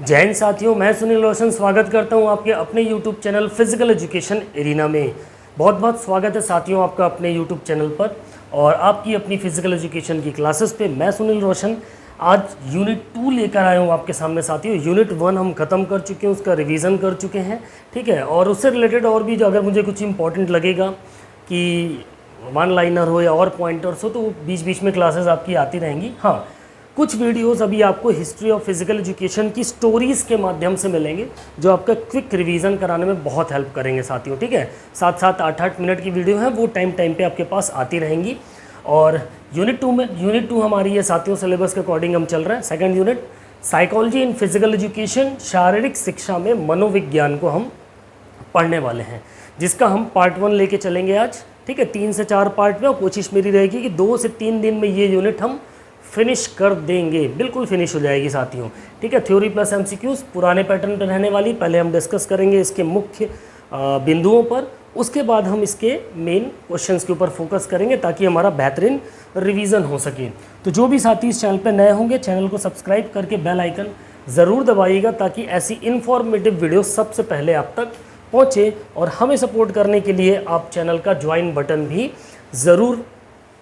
जय हिंद साथियों, मैं सुनील रोशन स्वागत करता हूं आपके अपने YouTube channel physical education arena में। बहुत बहुत स्वागत है साथियों आपका अपने YouTube चैनल पर और आपकी अपनी फिजिकल एजुकेशन की क्लासेस पे। मैं सुनील रोशन आज यूनिट 2 लेकर आया हूं आपके सामने साथियों। यूनिट 1 हम ख़त्म कर चुके हैं, उसका रिवीजन कर चुके हैं, ठीक है। और उससे रिलेटेड और भी जो अगर मुझे कुछ इंपॉर्टेंट लगेगा कि वन लाइनर हो या और पॉइंटर्स हो तो बीच बीच में क्लासेस आपकी आती रहेंगी। हाँ, कुछ वीडियोस अभी आपको हिस्ट्री ऑफ फिजिकल एजुकेशन की स्टोरीज़ के माध्यम से मिलेंगे जो आपका क्विक रिवीजन कराने में बहुत हेल्प करेंगे साथियों, ठीक है। 7-7, 8-8 मिनट की वीडियो है, वो टाइम पे आपके पास आती रहेंगी। और यूनिट 2 हमारी है साथियों, सिलेबस के अकॉर्डिंग हम चल रहे हैं। Second unit psychology in physical education, शारीरिक शिक्षा में मनोविज्ञान को हम पढ़ने वाले हैं, जिसका हम पार्ट 1 लेके चलेंगे आज, ठीक है। 3 से 4 पार्ट में, और कोशिश मेरी रहेगी कि 2 से 3 दिन में ये यूनिट हम फिनिश कर देंगे, बिल्कुल फिनिश हो जाएगी साथियों, ठीक है। थ्योरी प्लस एमसीक्यूज पुराने पैटर्न पर रहने वाली। पहले हम डिस्कस करेंगे इसके मुख्य बिंदुओं पर, उसके बाद हम इसके मेन क्वेश्चंस के ऊपर फोकस करेंगे ताकि हमारा बेहतरीन रिवीजन हो सके। तो जो भी साथी इस चैनल पर नए होंगे, चैनल को सब्सक्राइब करके बेल आइकन ज़रूर दबाइएगा ताकि ऐसी इन्फॉर्मेटिव वीडियो सबसे पहले आप तक पहुँचे। और हमें सपोर्ट करने के लिए आप चैनल का ज्वाइन बटन भी ज़रूर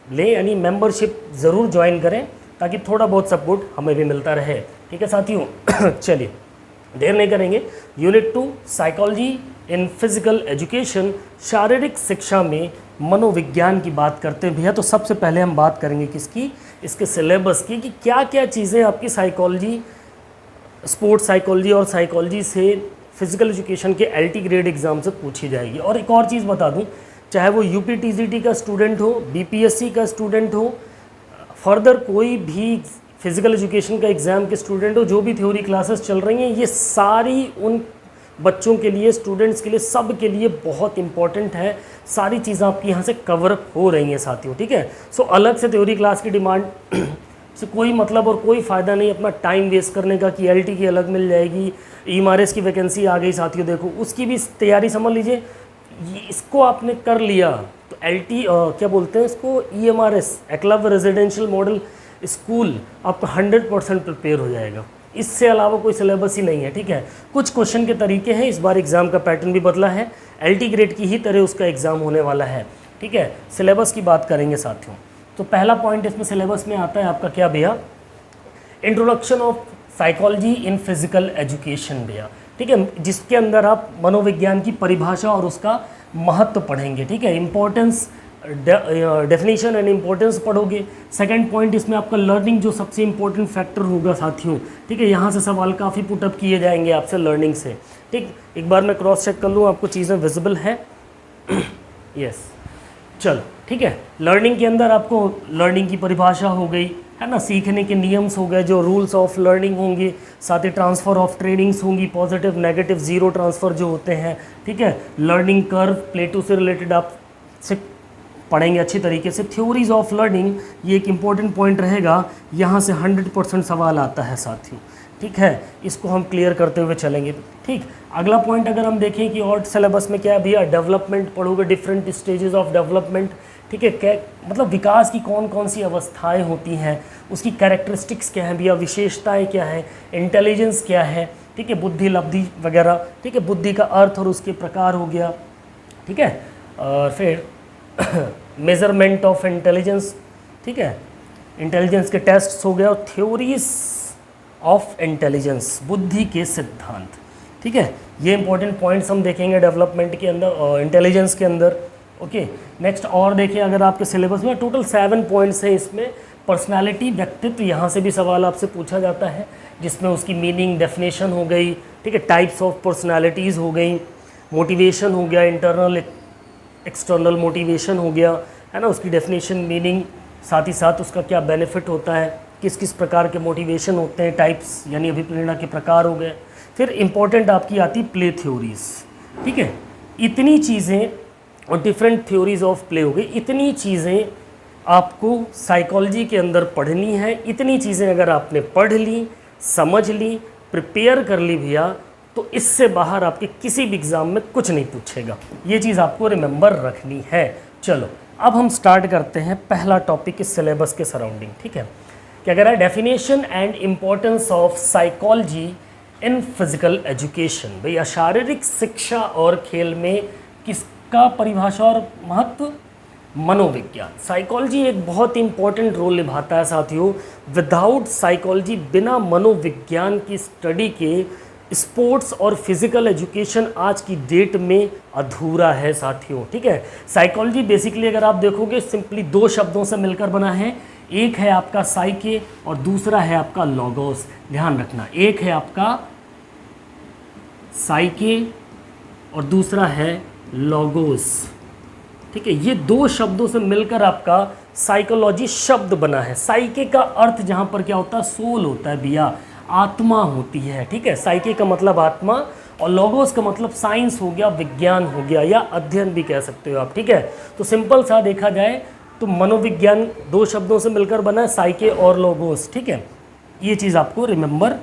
लें, यानी मेंबरशिप ज़रूर ज्वाइन करें ताकि थोड़ा बहुत सपोर्ट हमें भी मिलता रहे, ठीक है साथियों। चलिए देर नहीं करेंगे, unit 2 psychology in physical education, शारीरिक शिक्षा में मनोविज्ञान की बात करते हैं भैया। तो सबसे पहले हम बात करेंगे किसकी, इसके सिलेबस की, कि क्या क्या चीज़ें आपकी साइकोलॉजी, स्पोर्ट्स साइकोलॉजी और साइकोलॉजी से फिजिकल एजुकेशन के LT ग्रेड एग्ज़ाम से पूछी जाएगी। और एक और चीज़ बता दूं, चाहे वो UPTCT का स्टूडेंट हो, BPSC का स्टूडेंट हो, फर्दर कोई भी फिजिकल एजुकेशन का एग्ज़ाम के स्टूडेंट हो, जो भी थ्योरी क्लासेस चल रही हैं, ये सारी उन बच्चों के लिए, स्टूडेंट्स के लिए, सब के लिए बहुत इंपॉर्टेंट है। सारी चीज़ें आपकी यहाँ से कवर हो रही हैं साथियों, ठीक है। सो अलग से थ्योरी क्लास की डिमांड से कोई मतलब और कोई फ़ायदा नहीं अपना टाइम वेस्ट करने का कि LT की अलग मिल जाएगी, EMRS की वैकेंसी आ गई साथियों, देखो उसकी भी तैयारी समझ लीजिए। इसको आपने कर लिया तो LT क्या बोलते हैं इसको, EMRS, Eklavya residential model school, आपका 100% प्रिपेयर हो जाएगा। इससे अलावा कोई सिलेबस ही नहीं है, ठीक है। कुछ क्वेश्चन के तरीके हैं, इस बार एग्ज़ाम का पैटर्न भी बदला है, LT ग्रेड की ही तरह उसका एग्ज़ाम होने वाला है, ठीक है। सिलेबस की बात करेंगे साथियों, तो पहला पॉइंट इसमें सिलेबस में आता है आपका क्या भैया, introduction of psychology in physical education भैया, ठीक है, जिसके अंदर आप मनोविज्ञान की परिभाषा और उसका महत्व पढ़ेंगे, ठीक है। इंपॉर्टेंस, डेफिनेशन एंड इंपॉर्टेंस पढ़ोगे। सेकंड पॉइंट इसमें आपका लर्निंग जो सबसे इंपॉर्टेंट फैक्टर होगा साथियों, ठीक है। यहाँ से सवाल काफ़ी पुटअप किए जाएंगे आपसे लर्निंग से, ठीक। एक बार मैं क्रॉस चेक कर लूँ आपको चीज़ें विजिबल है। यस, चलो ठीक है। लर्निंग के अंदर आपको लर्निंग की परिभाषा हो गई, है ना, सीखने के नियम्स हो गए, जो रूल्स ऑफ लर्निंग होंगे, साथ ही ट्रांसफ़र ऑफ ट्रेनिंग्स होंगी, पॉजिटिव, नेगेटिव, ज़ीरो ट्रांसफ़र जो होते हैं, ठीक है। लर्निंग कर्व, प्लेटो से रिलेटेड आप से पढ़ेंगे अच्छी तरीके से। थ्योरीज ऑफ लर्निंग, ये एक इम्पॉर्टेंट पॉइंट रहेगा, यहाँ से 100% सवाल आता है साथियों, ठीक है। इसको हम क्लियर करते हुए चलेंगे, ठीक। अगला पॉइंट अगर हम देखें कि और सिलेबस में क्या है भैया, डेवलपमेंट पढ़ोगे, डिफरेंट स्टेजेस ऑफ डेवलपमेंट, ठीक है। क्या मतलब विकास की कौन कौन सी अवस्थाएं होती हैं, उसकी कैरेक्टरिस्टिक्स क्या हैं भैया, विशेषताएं क्या हैं, इंटेलिजेंस क्या है, ठीक है, बुद्धि, लब्धि वगैरह, ठीक है। बुद्धि का अर्थ और उसके प्रकार हो गया, ठीक है। और फिर मेजरमेंट ऑफ इंटेलिजेंस, ठीक है, इंटेलिजेंस के टेस्ट्स हो गया, और थ्योरीज ऑफ इंटेलिजेंस, बुद्धि के सिद्धांत, ठीक है। ये इंपॉर्टेंट पॉइंट्स हम देखेंगे डेवलपमेंट के अंदर और इंटेलिजेंस के अंदर, ओके। नेक्स्ट और देखिए, अगर आपके सिलेबस में टोटल 7 पॉइंट्स हैं इसमें। पर्सनालिटी, व्यक्तित्व, यहाँ से भी सवाल आपसे पूछा जाता है, जिसमें उसकी मीनिंग, डेफिनेशन हो गई, ठीक है। टाइप्स ऑफ पर्सनालिटीज़ हो गई, मोटिवेशन हो गया, इंटरनल एक्सटर्नल मोटिवेशन हो गया, है ना, उसकी डेफिनेशन, मीनिंग, साथ ही साथ उसका क्या बेनिफिट होता है, किस किस प्रकार के मोटिवेशन होते हैं, टाइप्स यानी अभिप्रेरणा के प्रकार हो गए। फिर इंपॉर्टेंट आपकी आती प्ले थ्योरीज, ठीक है। इतनी चीज़ें और डिफरेंट थ्योरीज ऑफ प्ले हो गई, इतनी चीज़ें आपको साइकोलॉजी के अंदर पढ़नी है। इतनी चीज़ें अगर आपने पढ़ ली, समझ ली, प्रिपेयर कर ली भैया, तो इससे बाहर आपके किसी भी एग्ज़ाम में कुछ नहीं पूछेगा। ये चीज़ आपको रिमेंबर रखनी है। चलो अब हम स्टार्ट करते हैं पहला टॉपिक इस सिलेबस के सराउंडिंग, ठीक है। क्या कह रहा है, definition and importance of psychology in physical education. भैया शारीरिक शिक्षा और खेल में किसका परिभाषा और महत्व? मनोविज्ञान। साइकोलॉजी एक बहुत इंपॉर्टेंट रोल निभाता है साथियों। विदाउट साइकोलॉजी, बिना मनोविज्ञान की स्टडी के स्पोर्ट्स और फिजिकल एजुकेशन आज की डेट में अधूरा है साथियों। ठीक है, साइकोलॉजी बेसिकली अगर आप देखोगे सिंपली दो शब्दों से मिलकर बना है। एक है आपका साइके और दूसरा है आपका लॉगोस। ध्यान रखना, एक है आपका साइके और दूसरा है लॉगोस। ठीक है, ये दो शब्दों से मिलकर आपका साइकोलॉजी शब्द बना है। साइके का अर्थ जहाँ पर क्या होता है? सोल होता है भैया, आत्मा होती है। ठीक है, साइके का मतलब आत्मा और लॉगोस का मतलब साइंस हो गया, विज्ञान हो गया, या अध्ययन भी कह सकते हो आप। ठीक है, तो सिंपल सा देखा जाए तो मनोविज्ञान दो शब्दों से मिलकर बना है, साइके और लॉगोस। ठीक है, ये चीज़ आपको रिमेंबर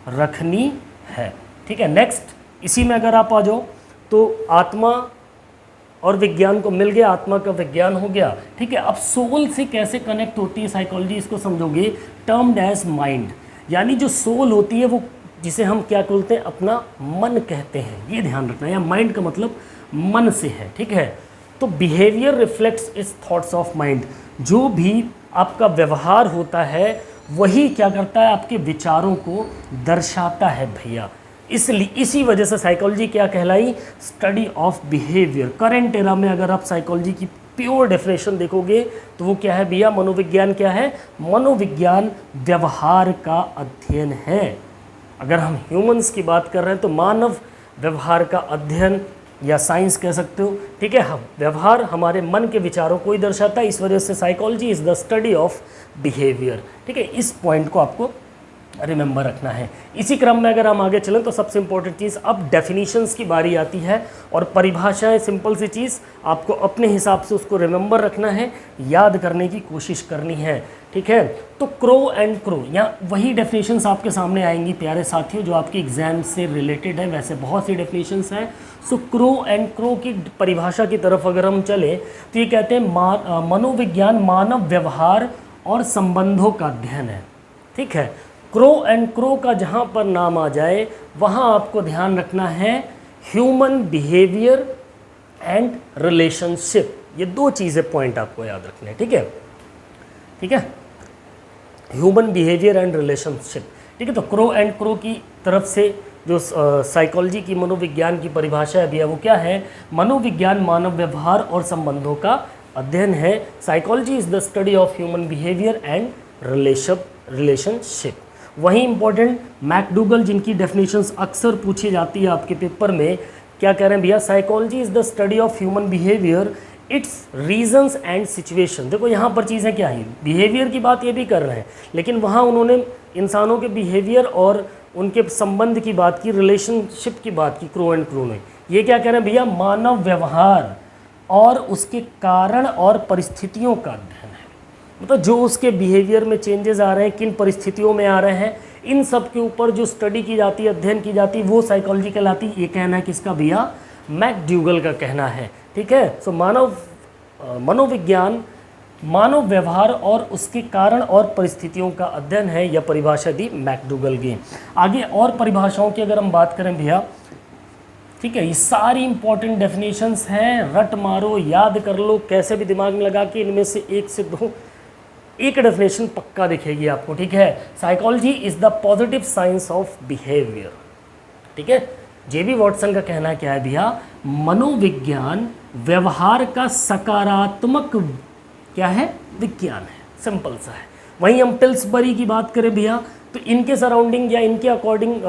रखनी है। ठीक है, नेक्स्ट इसी में अगर आप आ जाओ तो आत्मा और विज्ञान को मिल गया, आत्मा का विज्ञान हो गया। ठीक है, अब सोल से कैसे कनेक्ट होती है साइकोलॉजी, इसको समझोगे। टर्म्ड एज माइंड, यानी जो सोल होती है वो जिसे हम क्या बोलते हैं? अपना मन कहते हैं। ये ध्यान रखना है, माइंड का मतलब मन से है। ठीक है, तो behaviour reflects is thoughts of mind. जो भी आपका व्यवहार होता है वही क्या करता है? आपके विचारों को दर्शाता है भैया। इसलिए इसी वजह से साइकोलॉजी क्या कहलाई? Study of behaviour. Current era में अगर आप साइकोलॉजी की प्योर डेफिनेशन देखोगे तो वो क्या है भैया? मनोविज्ञान क्या है? मनोविज्ञान व्यवहार का अध्ययन है। अगर हम ह्यूमंस की बात कर रहे हैं तो मानव व्यवहार का अध्ययन या साइंस कह सकते हो। ठीक है, हम व्यवहार हमारे मन के विचारों को ही दर्शाता है, इस वजह से psychology is the study of behaviour. ठीक है, इस पॉइंट को आपको रिमेंबर रखना है। इसी क्रम में अगर हम आगे चलें तो सबसे इंपॉर्टेंट चीज़, अब डेफिनेशंस की बारी आती है और परिभाषाएं सिंपल सी चीज़ आपको अपने हिसाब से उसको रिमेंबर रखना है, याद करने की कोशिश करनी है। ठीक है, तो क्रो एंड क्रो, यहाँ वही डेफिनेशंस आपके सामने आएंगी प्यारे साथियों जो आपके एग्जाम से रिलेटेड है। वैसे बहुत सी डेफिनेशंस हैं। सो क्रो एंड क्रो की परिभाषा की तरफ अगर हम चलें तो ये कहते हैं मनोविज्ञान मानव व्यवहार और संबंधों का अध्ययन है। ठीक है, क्रो एंड क्रो का जहाँ पर नाम आ जाए वहाँ आपको ध्यान रखना है ह्यूमन बिहेवियर एंड रिलेशनशिप। ये दो चीज़ें पॉइंट आपको याद रखने हैं। ठीक है, ठीक है, ह्यूमन बिहेवियर एंड रिलेशनशिप। ठीक है, तो क्रो एंड क्रो की तरफ से जो साइकोलॉजी की मनोविज्ञान की परिभाषा है भैया वो क्या है? मनोविज्ञान मानव व्यवहार और संबंधों का अध्ययन है। Psychology is the study of human behaviour and relationship. वहीं इंपॉर्टेंट मैकडूगल जिनकी डेफिनेशंस अक्सर पूछी जाती है आपके पेपर में, क्या कह रहे हैं भैया? Psychology is the study of human behaviour, it's reasons and situation. देखो यहाँ पर चीज़ें क्या हैं, बिहेवियर की बात ये भी कर रहे हैं लेकिन वहाँ उन्होंने इंसानों के बिहेवियर और उनके संबंध की बात की, रिलेशनशिप की बात की। क्रो एंड क्रो ने ये क्या कह रहे हैं भैया? मानव व्यवहार और उसके कारण और परिस्थितियों का अध्ययन है। मतलब जो उसके बिहेवियर में चेंजेस आ रहे हैं, किन परिस्थितियों में आ रहे हैं, इन सब के ऊपर जो स्टडी की जाती है, अध्ययन की जाती है, वो साइकोलॉजी कहलाती है। ये कहना है किसका भैया? मैकडूगल का कहना है। ठीक है, सो मनोविज्ञान मानव व्यवहार और उसके कारण और परिस्थितियों का अध्ययन है, यह परिभाषा दी मैकडूगल की। आगे और परिभाषाओं की अगर हम बात करें भैया, ठीक है, ये सारी इंपॉर्टेंट डेफिनेशंस हैं, रट मारो, याद कर लो, कैसे भी दिमाग में लगा के इनमें से एक से दो एक डेफिनेशन पक्का दिखेगी आपको। ठीक है, psychology is the positive science of behaviour. ठीक है, जेबी वॉटसन का कहना क्या है भैया? मनोविज्ञान व्यवहार का सकारात्मक क्या है? विज्ञान है। सिंपल सा है। वहीं हम पिल्सबरी की बात करें भैया तो इनके सराउंडिंग या इनके अकॉर्डिंग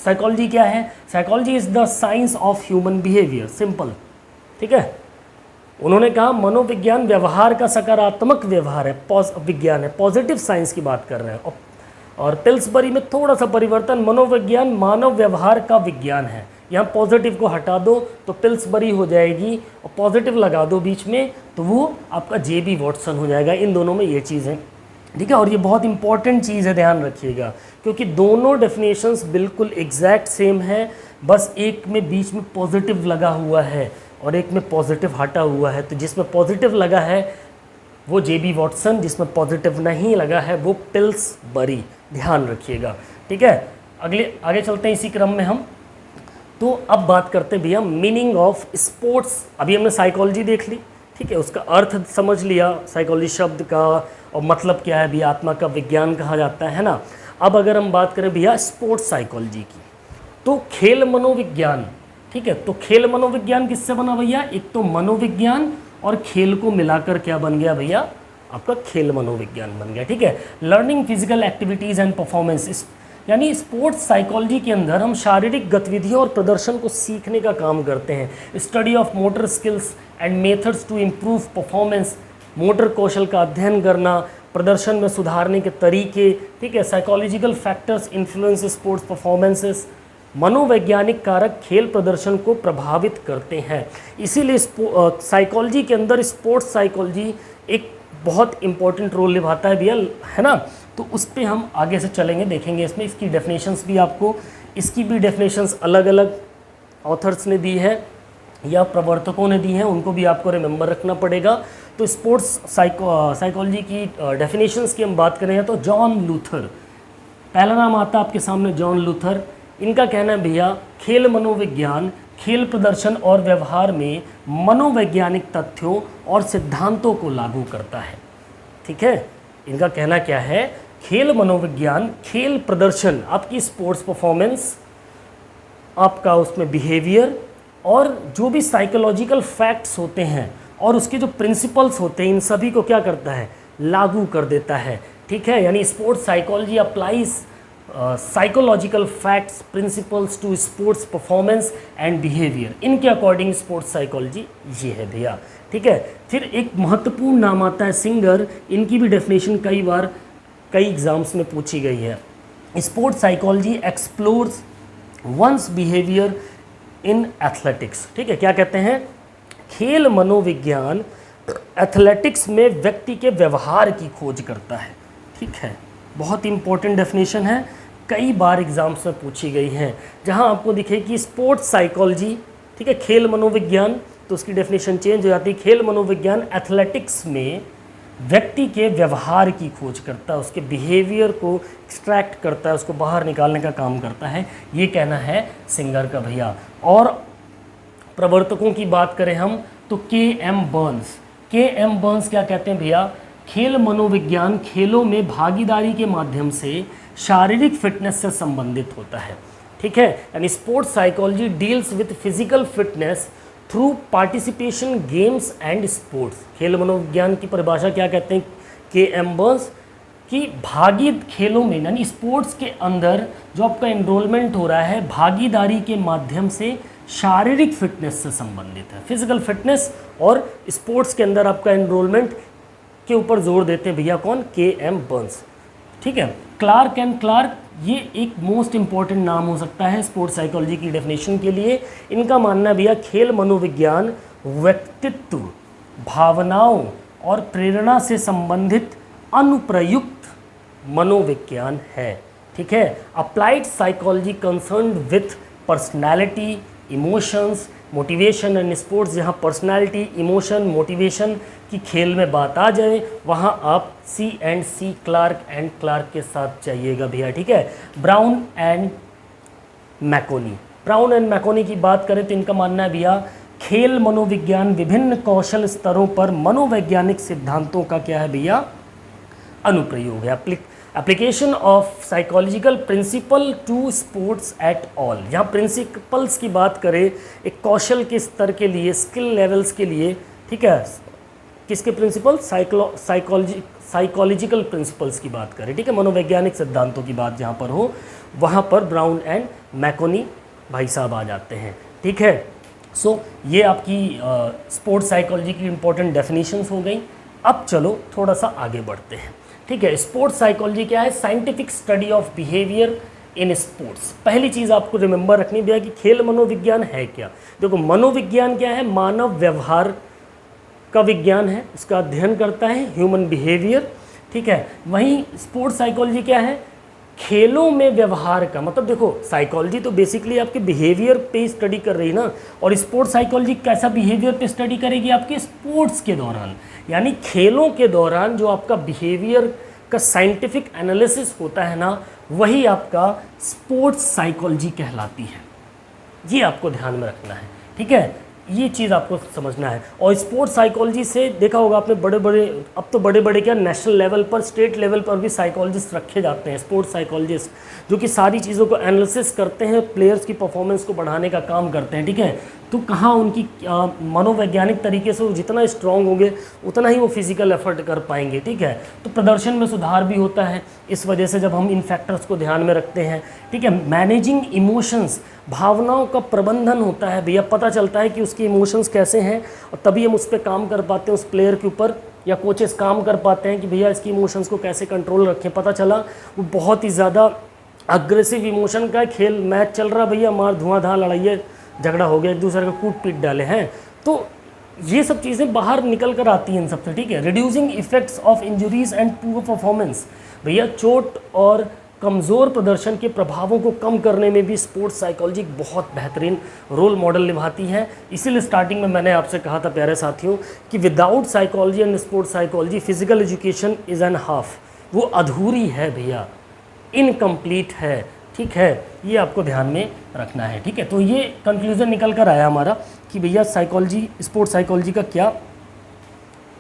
साइकोलॉजी क्या है? Psychology is the science of human behaviour. Simple. ठीक है, उन्होंने कहा मनोविज्ञान व्यवहार का सकारात्मक व्यवहार है, विज्ञान है, पॉजिटिव साइंस की बात कर रहे हैं। और पिल्सबरी में थोड़ा सा परिवर्तन, मनोविज्ञान मानव व्यवहार का विज्ञान है। यहाँ पॉजिटिव को हटा दो तो पिल्सबरी हो जाएगी और पॉजिटिव लगा दो बीच में तो वो आपका जेबी वॉटसन हो जाएगा। इन दोनों में ये चीज़ है। ठीक है, और ये बहुत इंपॉर्टेंट चीज़ है, ध्यान रखिएगा, क्योंकि दोनों डेफिनेशंस बिल्कुल एग्जैक्ट सेम है, बस एक में बीच में पॉजिटिव लगा हुआ है और एक में पॉजिटिव हटा हुआ है। तो जिसमें पॉजिटिव लगा है वो जेबी वॉटसन, जिसमें पॉजिटिव नहीं लगा है वो पिल्सबरी। ध्यान रखिएगा। ठीक है, आगे चलते हैं इसी क्रम में हम। तो अब बात करते हैं भैया मीनिंग ऑफ स्पोर्ट्स। अभी हमने साइकोलॉजी देख ली, ठीक है, उसका अर्थ समझ लिया साइकोलॉजी शब्द का, और मतलब क्या है भैया, आत्मा का विज्ञान कहा जाता है ना। अब अगर हम बात करें भैया स्पोर्ट्स साइकोलॉजी की, तो खेल मनोविज्ञान, ठीक है, तो खेल मनोविज्ञान किससे बना भैया, एक तो मनोविज्ञान और खेल को मिलाकर क्या बन गया भैया, आपका खेल मनोविज्ञान बन गया, ठीक है। Learning physical activities and performance, यानी स्पोर्ट्स साइकोलॉजी के अंदर हम शारीरिक गतिविधियों और प्रदर्शन को सीखने का काम करते हैं। Study of motor skills and methods to improve performance, motor कौशल का अध्ययन करना, प्रदर्शन में सुधारने के तरीके, ठीक है। Psychological factors influence sports performances, मनोवैज्ञानिक कारक खेल प्रदर्शन को प्रभावित करते हैं। इसीलिए साइकोलॉजी के अंदर स्पोर्ट्स साइकोलॉजी एक बहुत इंपॉर्टेंट रोल निभाता है भैया, है ना। तो उस पर हम आगे से चलेंगे, देखेंगे इसमें इसकी डेफिनेशंस भी आपको, इसकी भी डेफिनेशंस अलग अलग ऑथर्स ने दी है या प्रवर्तकों ने दी हैं, उनको भी आपको रिमेंबर रखना पड़ेगा। तो स्पोर्ट्स साइकोलॉजी की डेफिनेशंस की हम बात करें तो जॉन लूथर, पहला नाम आता है आपके सामने जॉन लूथर। इनका कहना है भैया खेल मनोविज्ञान खेल प्रदर्शन और व्यवहार में मनोवैज्ञानिक तथ्यों और सिद्धांतों को लागू करता है, ठीक है। इनका कहना क्या है, खेल मनोविज्ञान खेल प्रदर्शन, आपकी स्पोर्ट्स परफॉर्मेंस, आपका उसमें बिहेवियर और जो भी साइकोलॉजिकल फैक्ट्स होते हैं और उसके जो प्रिंसिपल्स होते हैं, इन सभी को क्या करता है, लागू कर देता है, ठीक है। यानी sports psychology applies psychological facts principles to sports performance and behaviour, इनके अकॉर्डिंग स्पोर्ट्स साइकोलॉजी ये है भैया, ठीक है। फिर एक महत्वपूर्ण नाम आता है सिंगर, इनकी भी डेफिनेशन कई बार कई एग्जाम्स में पूछी गई है। Sports psychology explores one's behaviour in athletics, ठीक है। क्या कहते हैं, खेल मनोविज्ञान एथलेटिक्स में व्यक्ति के व्यवहार की खोज करता है, ठीक है। बहुत इंपॉर्टेंट डेफिनेशन है, कई बार एग्जाम्स में पूछी गई हैं, जहां आपको दिखे कि स्पोर्ट्स साइकोलॉजी, ठीक है, खेल मनोविज्ञान, तो उसकी डेफिनेशन चेंज हो जाती है, खेल मनोविज्ञान एथलेटिक्स में व्यक्ति के व्यवहार की खोज करता है, उसके बिहेवियर को एक्सट्रैक्ट करता है, उसको बाहर निकालने का काम करता है, ये कहना है सिंगर का भैया। और प्रवर्तकों की बात करें हम तो के.एम. बर्न्स क्या कहते हैं भैया, खेल मनोविज्ञान खेलों में भागीदारी के माध्यम से शारीरिक फिटनेस से संबंधित होता है, ठीक है। यानी sports psychology deals with physical fitness through participation games and sports. खेल मनोविज्ञान की परिभाषा क्या कहते हैं के.एम. बर्न्स, कि भागी खेलों में यानी स्पोर्ट्स के अंदर जो आपका एनरोलमेंट हो रहा है भागीदारी के माध्यम से शारीरिक फिटनेस से संबंधित है, फिजिकल फिटनेस, और स्पोर्ट्स के अंदर आपका एनरोलमेंट के ऊपर जोर देते हैं भैया कौन, के.एम. बर्न्स, ठीक है। क्लार्क एंड क्लार्क, ये एक मोस्ट इंपॉर्टेंट नाम हो सकता है स्पोर्ट्स साइकोलॉजी की डेफिनेशन के लिए। इनका मानना भैया खेल मनोविज्ञान व्यक्तित्व, भावनाओं और प्रेरणा से संबंधित अनुप्रयुक्त मनोविज्ञान है, ठीक है। Applied psychology concern with personality, emotions, motivation and sports, जहाँ पर्सनैलिटी, इमोशन, मोटिवेशन की खेल में बात आ जाए वहाँ आप C&C क्लार्क एंड क्लार्क के साथ जाइएगा भैया, ठीक है। ब्राउन एंड मैकोनी की बात करें तो इनका मानना है भैया खेल मनोविज्ञान विभिन्न कौशल स्तरों पर मनोवैज्ञानिक सिद्धांतों का क्या है भैया, अनुप्रयोग है, application of psychological principle to sports at all. यहाँ प्रिंसिपल्स की बात करें एक कौशल के स्तर के लिए, स्किल लेवल्स के लिए, ठीक है, किसके प्रिंसिपल, साइकोलॉजिकल प्रिंसिपल्स की बात करें, ठीक है, मनोवैज्ञानिक सिद्धांतों की बात जहाँ पर हो वहाँ पर ब्राउन एंड मैकोनी भाई साहब आ जाते हैं, ठीक है। सो ये आपकी स्पोर्ट्स साइकोलॉजी की इंपॉर्टेंट डेफिनेशंस हो गई। अब चलो थोड़ा सा आगे बढ़ते हैं, ठीक है। स्पोर्ट्स साइकोलॉजी क्या है, scientific study of behaviour in sports. पहली चीज़ आपको रिमेंबर रखनी भैया कि खेल मनोविज्ञान है क्या। देखो मनोविज्ञान क्या है, मानव व्यवहार का विज्ञान है, इसका अध्ययन करता है ह्यूमन बिहेवियर, ठीक है। वहीं स्पोर्ट्स साइकोलॉजी क्या है, खेलों में व्यवहार का, मतलब देखो साइकोलॉजी तो बेसिकली आपके बिहेवियर पे स्टडी कर रही है ना, और स्पोर्ट्स साइकोलॉजी कैसा बिहेवियर पे स्टडी करेगी, आपके स्पोर्ट्स के दौरान, यानी खेलों के दौरान जो आपका बिहेवियर का साइंटिफिक एनालिसिस होता है ना, वही आपका स्पोर्ट्स साइकोलॉजी कहलाती है। ये आपको ध्यान में रखना है, ठीक है, ये चीज़ आपको समझना है। और स्पोर्ट्स साइकोलॉजी से देखा होगा आपने, बड़े बड़े, अब तो बड़े बड़े क्या, नेशनल लेवल पर, स्टेट लेवल पर भी साइकोलॉजिस्ट रखे जाते हैं, स्पोर्ट्स साइकोलॉजिस्ट, जो कि सारी चीज़ों को एनालिसिस करते हैं, प्लेयर्स की परफॉर्मेंस को बढ़ाने का काम करते हैं, ठीक है। तो कहाँ उनकी मनोवैज्ञानिक तरीके से वो जितना स्ट्रांग होंगे उतना ही वो फिजिकल एफर्ट कर पाएंगे, ठीक है। तो प्रदर्शन में सुधार भी होता है इस वजह से, जब हम इन फैक्टर्स को ध्यान में रखते हैं, ठीक है। मैनेजिंग इमोशंस, भावनाओं का प्रबंधन होता है भैया, पता चलता है कि उसके इमोशंस कैसे हैं, और तभी हम उस पर काम कर पाते हैं, उस प्लेयर के ऊपर, या कोचेस काम कर पाते हैं कि भैया इसकी इमोशंस को कैसे कंट्रोल रखें। पता चला वो बहुत ही ज़्यादा अग्रेसिव इमोशन का है, खेल मैच चल रहा भैया, मार धुआंधार लड़ाई है, झगड़ा हो गया, एक दूसरे का कूट पीट डाले हैं, तो ये सब चीज़ें बाहर निकल कर आती हैं इन सबसे, ठीक है। Reducing effects of injuries and poor performance, भैया चोट और कमज़ोर प्रदर्शन के प्रभावों को कम करने में भी स्पोर्ट्स साइकोलॉजी बहुत बेहतरीन रोल मॉडल निभाती है। इसीलिए स्टार्टिंग में मैंने आपसे कहा था प्यारे साथियों कि without psychology and sports psychology physical education is an half, वो अधूरी है भैया, इनकम्प्लीट है, ठीक है। ये आपको ध्यान में रखना है, ठीक है। तो ये कंक्लूजन निकल कर आया हमारा कि भैया साइकोलॉजी, स्पोर्ट्स साइकोलॉजी का क्या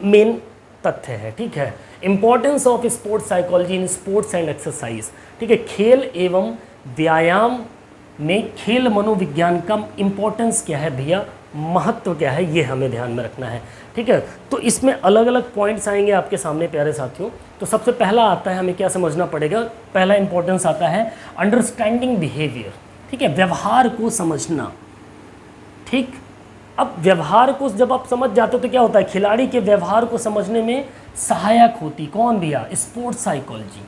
मेन तथ्य है, ठीक है। Importance of sports psychology in sports and exercise, ठीक है। खेल एवं व्यायाम में खेल मनोविज्ञान का इंपॉर्टेंस क्या है भैया, महत्व क्या है, ये हमें ध्यान में रखना है, ठीक है। तो इसमें अलग अलग पॉइंट्स आएंगे आपके सामने प्यारे साथियों। तो सबसे पहला आता है, हमें क्या समझना पड़ेगा, पहला इंपॉर्टेंस आता है अंडरस्टैंडिंग बिहेवियर, ठीक है, व्यवहार को समझना, ठीक। अब व्यवहार को जब आप समझ जाते हो तो क्या होता है, खिलाड़ी के व्यवहार को समझने में सहायक होती कौन भैया, स्पोर्ट्स साइकोलॉजी,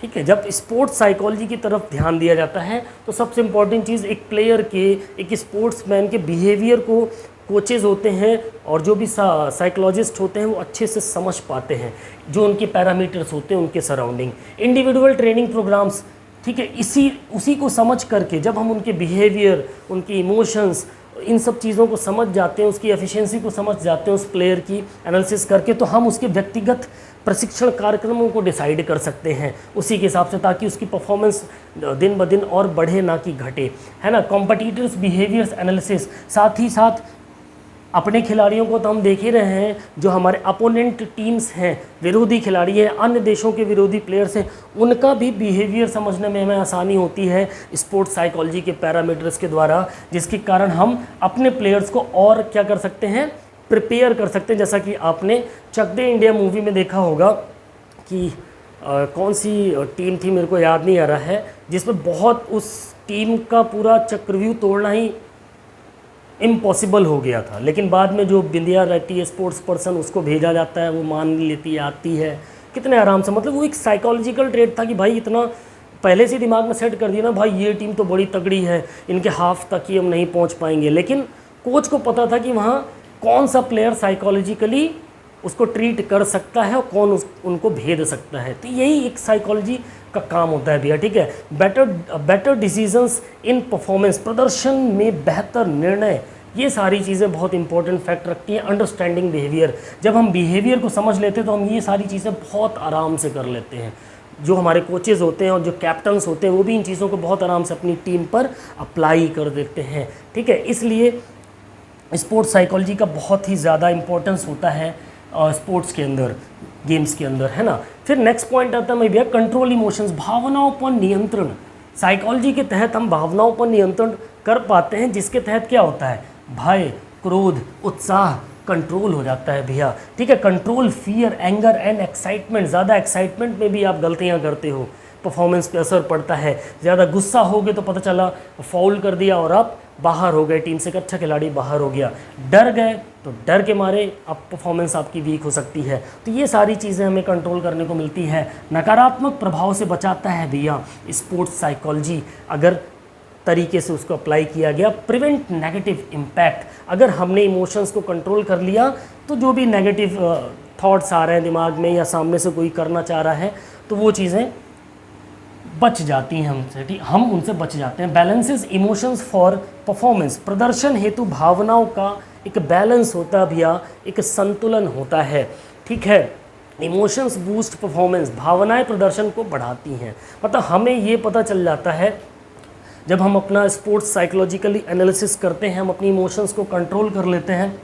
ठीक है। जब स्पोर्ट्स साइकोलॉजी की तरफ ध्यान दिया जाता है तो सबसे इम्पॉर्टेंट चीज़ एक प्लेयर के, एक स्पोर्ट्समैन के बिहेवियर को कोचेज़ होते हैं और जो भी साइकोलॉजिस्ट होते हैं वो अच्छे से समझ पाते हैं, जो उनके पैरामीटर्स होते हैं उनके सराउंडिंग। इंडिविजुअल ट्रेनिंग प्रोग्राम्स, ठीक है, उसी को समझ करके जब हम उनके बिहेवियर, उनके इमोशंस, इन सब चीज़ों को समझ जाते हैं, उसकी एफिशिएंसी को समझ जाते हैं, उस प्लेयर की एनालिसिस करके, तो हम उसके व्यक्तिगत प्रशिक्षण कार्यक्रमों को डिसाइड कर सकते हैं उसी के हिसाब से, ताकि उसकी परफॉर्मेंस दिन ब दिन और बढ़े ना कि घटे, है ना। कॉम्पिटिटर्स बिहेवियर्स एनालिसिस, साथ ही साथ अपने खिलाड़ियों को तो हम देख ही रहे हैं, जो हमारे अपोनेंट टीम्स हैं, विरोधी खिलाड़ी हैं, अन्य देशों के विरोधी प्लेयर्स हैं, उनका भी बिहेवियर समझने में हमें आसानी होती है स्पोर्ट्स साइकोलॉजी के पैरामीटर्स के द्वारा, जिसके कारण हम अपने प्लेयर्स को और क्या कर सकते हैं, प्रिपेयर कर सकते हैं। जैसा कि आपने चक दे इंडिया मूवी में देखा होगा कि कौन सी टीम थी मेरे को याद नहीं आ रहा है, जिसमें बहुत उस टीम का पूरा चक्रव्यूह तोड़ना ही इम्पॉसिबल हो गया था, लेकिन बाद में जो बिंदिया रहती है स्पोर्ट्स पर्सन, उसको भेजा जाता है, वो मान लेती है, आती है कितने आराम से। मतलब वो एक साइकोलॉजिकल ट्रेड था कि भाई इतना पहले से दिमाग में सेट कर दिया ना, भाई ये टीम तो बड़ी तगड़ी है, इनके हाफ तक ही हम नहीं पहुंच पाएंगे। लेकिन कोच को पता था कि वहाँ कौन सा प्लेयर साइकोलॉजिकली उसको ट्रीट कर सकता है और कौन उनको भेद सकता है। तो यही एक साइकोलॉजी का काम होता है भैया, ठीक है। बेटर डिसीजंस इन परफॉर्मेंस, प्रदर्शन में बेहतर निर्णय, ये सारी चीज़ें बहुत इंपॉर्टेंट फैक्ट रखती हैं। अंडरस्टैंडिंग बिहेवियर, जब हम बिहेवियर को समझ लेते हैं तो हम ये सारी चीज़ें बहुत आराम से कर लेते हैं। जो हमारे कोचेज़ होते हैं और जो कैप्टन्स होते हैं वो भी इन चीज़ों को बहुत आराम से अपनी टीम पर अप्लाई कर देते हैं, ठीक है। इसलिए स्पोर्ट्स साइकोलॉजी का बहुत ही ज़्यादा इम्पोर्टेंस होता है स्पोर्ट्स के अंदर, गेम्स के अंदर, है ना। फिर नेक्स्ट पॉइंट आता है भैया कंट्रोल इमोशंस, भावनाओं पर नियंत्रण। साइकोलॉजी के तहत हम भावनाओं पर नियंत्रण कर पाते हैं, जिसके तहत क्या होता है, भय, क्रोध, उत्साह कंट्रोल हो जाता है भैया, ठीक है। Control fear, anger and excitement, ज़्यादा एक्साइटमेंट में भी आप गलतियाँ करते हो, परफॉर्मेंस पे असर पड़ता है। ज़्यादा गुस्सा हो गए तो पता चला फाउल कर दिया और आप बाहर हो गए, टीम से एक अच्छा खिलाड़ी बाहर हो गया। डर गए तो डर के मारे अब परफॉर्मेंस आपकी वीक हो सकती है। तो ये सारी चीज़ें हमें कंट्रोल करने को मिलती है। नकारात्मक प्रभाव से बचाता है भैया स्पोर्ट्स साइकोलॉजी, अगर तरीके से उसको अप्लाई किया गया। प्रिवेंट नेगेटिव इम्पैक्ट, अगर हमने इमोशंस को कंट्रोल कर लिया तो जो भी नेगेटिव थॉट्स आ रहे हैं दिमाग में या सामने से कोई करना चाह रहा है तो वो चीज़ें बच जाती हैं हमसे, ठीक, हम उनसे बच जाते हैं। बैलेंसेस इमोशंस फॉर परफॉर्मेंस, प्रदर्शन हेतु भावनाओं का एक बैलेंस होता है भैया, एक संतुलन होता है, ठीक है। इमोशंस बूस्ट परफॉर्मेंस, भावनाएं प्रदर्शन को बढ़ाती हैं। मतलब हमें ये पता चल जाता है जब हम अपना स्पोर्ट्स साइकोलॉजिकली एनालिसिस करते हैं, हम अपनी इमोशंस को कंट्रोल कर लेते हैं,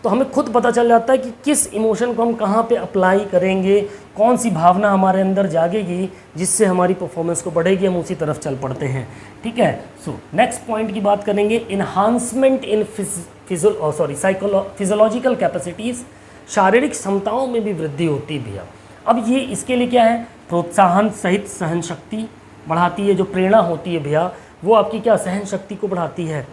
तो हमें खुद पता चल जाता है कि किस इमोशन को हम कहाँ पे अप्लाई करेंगे, कौन सी भावना हमारे अंदर जागेगी जिससे हमारी परफॉर्मेंस को बढ़ेगी, हम उसी तरफ चल पड़ते हैं। ठीक है, सो नेक्स्ट पॉइंट की बात करेंगे, इन्हांसमेंट इन फिजियोलॉजिकल कैपेसिटीज़, शारीरिक क्षमताओं में भी वृद्धि होती है भैया। अब ये इसके लिए क्या है, प्रोत्साहन सहित सहन शक्ति बढ़ाती है। जो प्रेरणा होती है भैया वो आपकी क्या सहन शक्ति को बढ़ाती है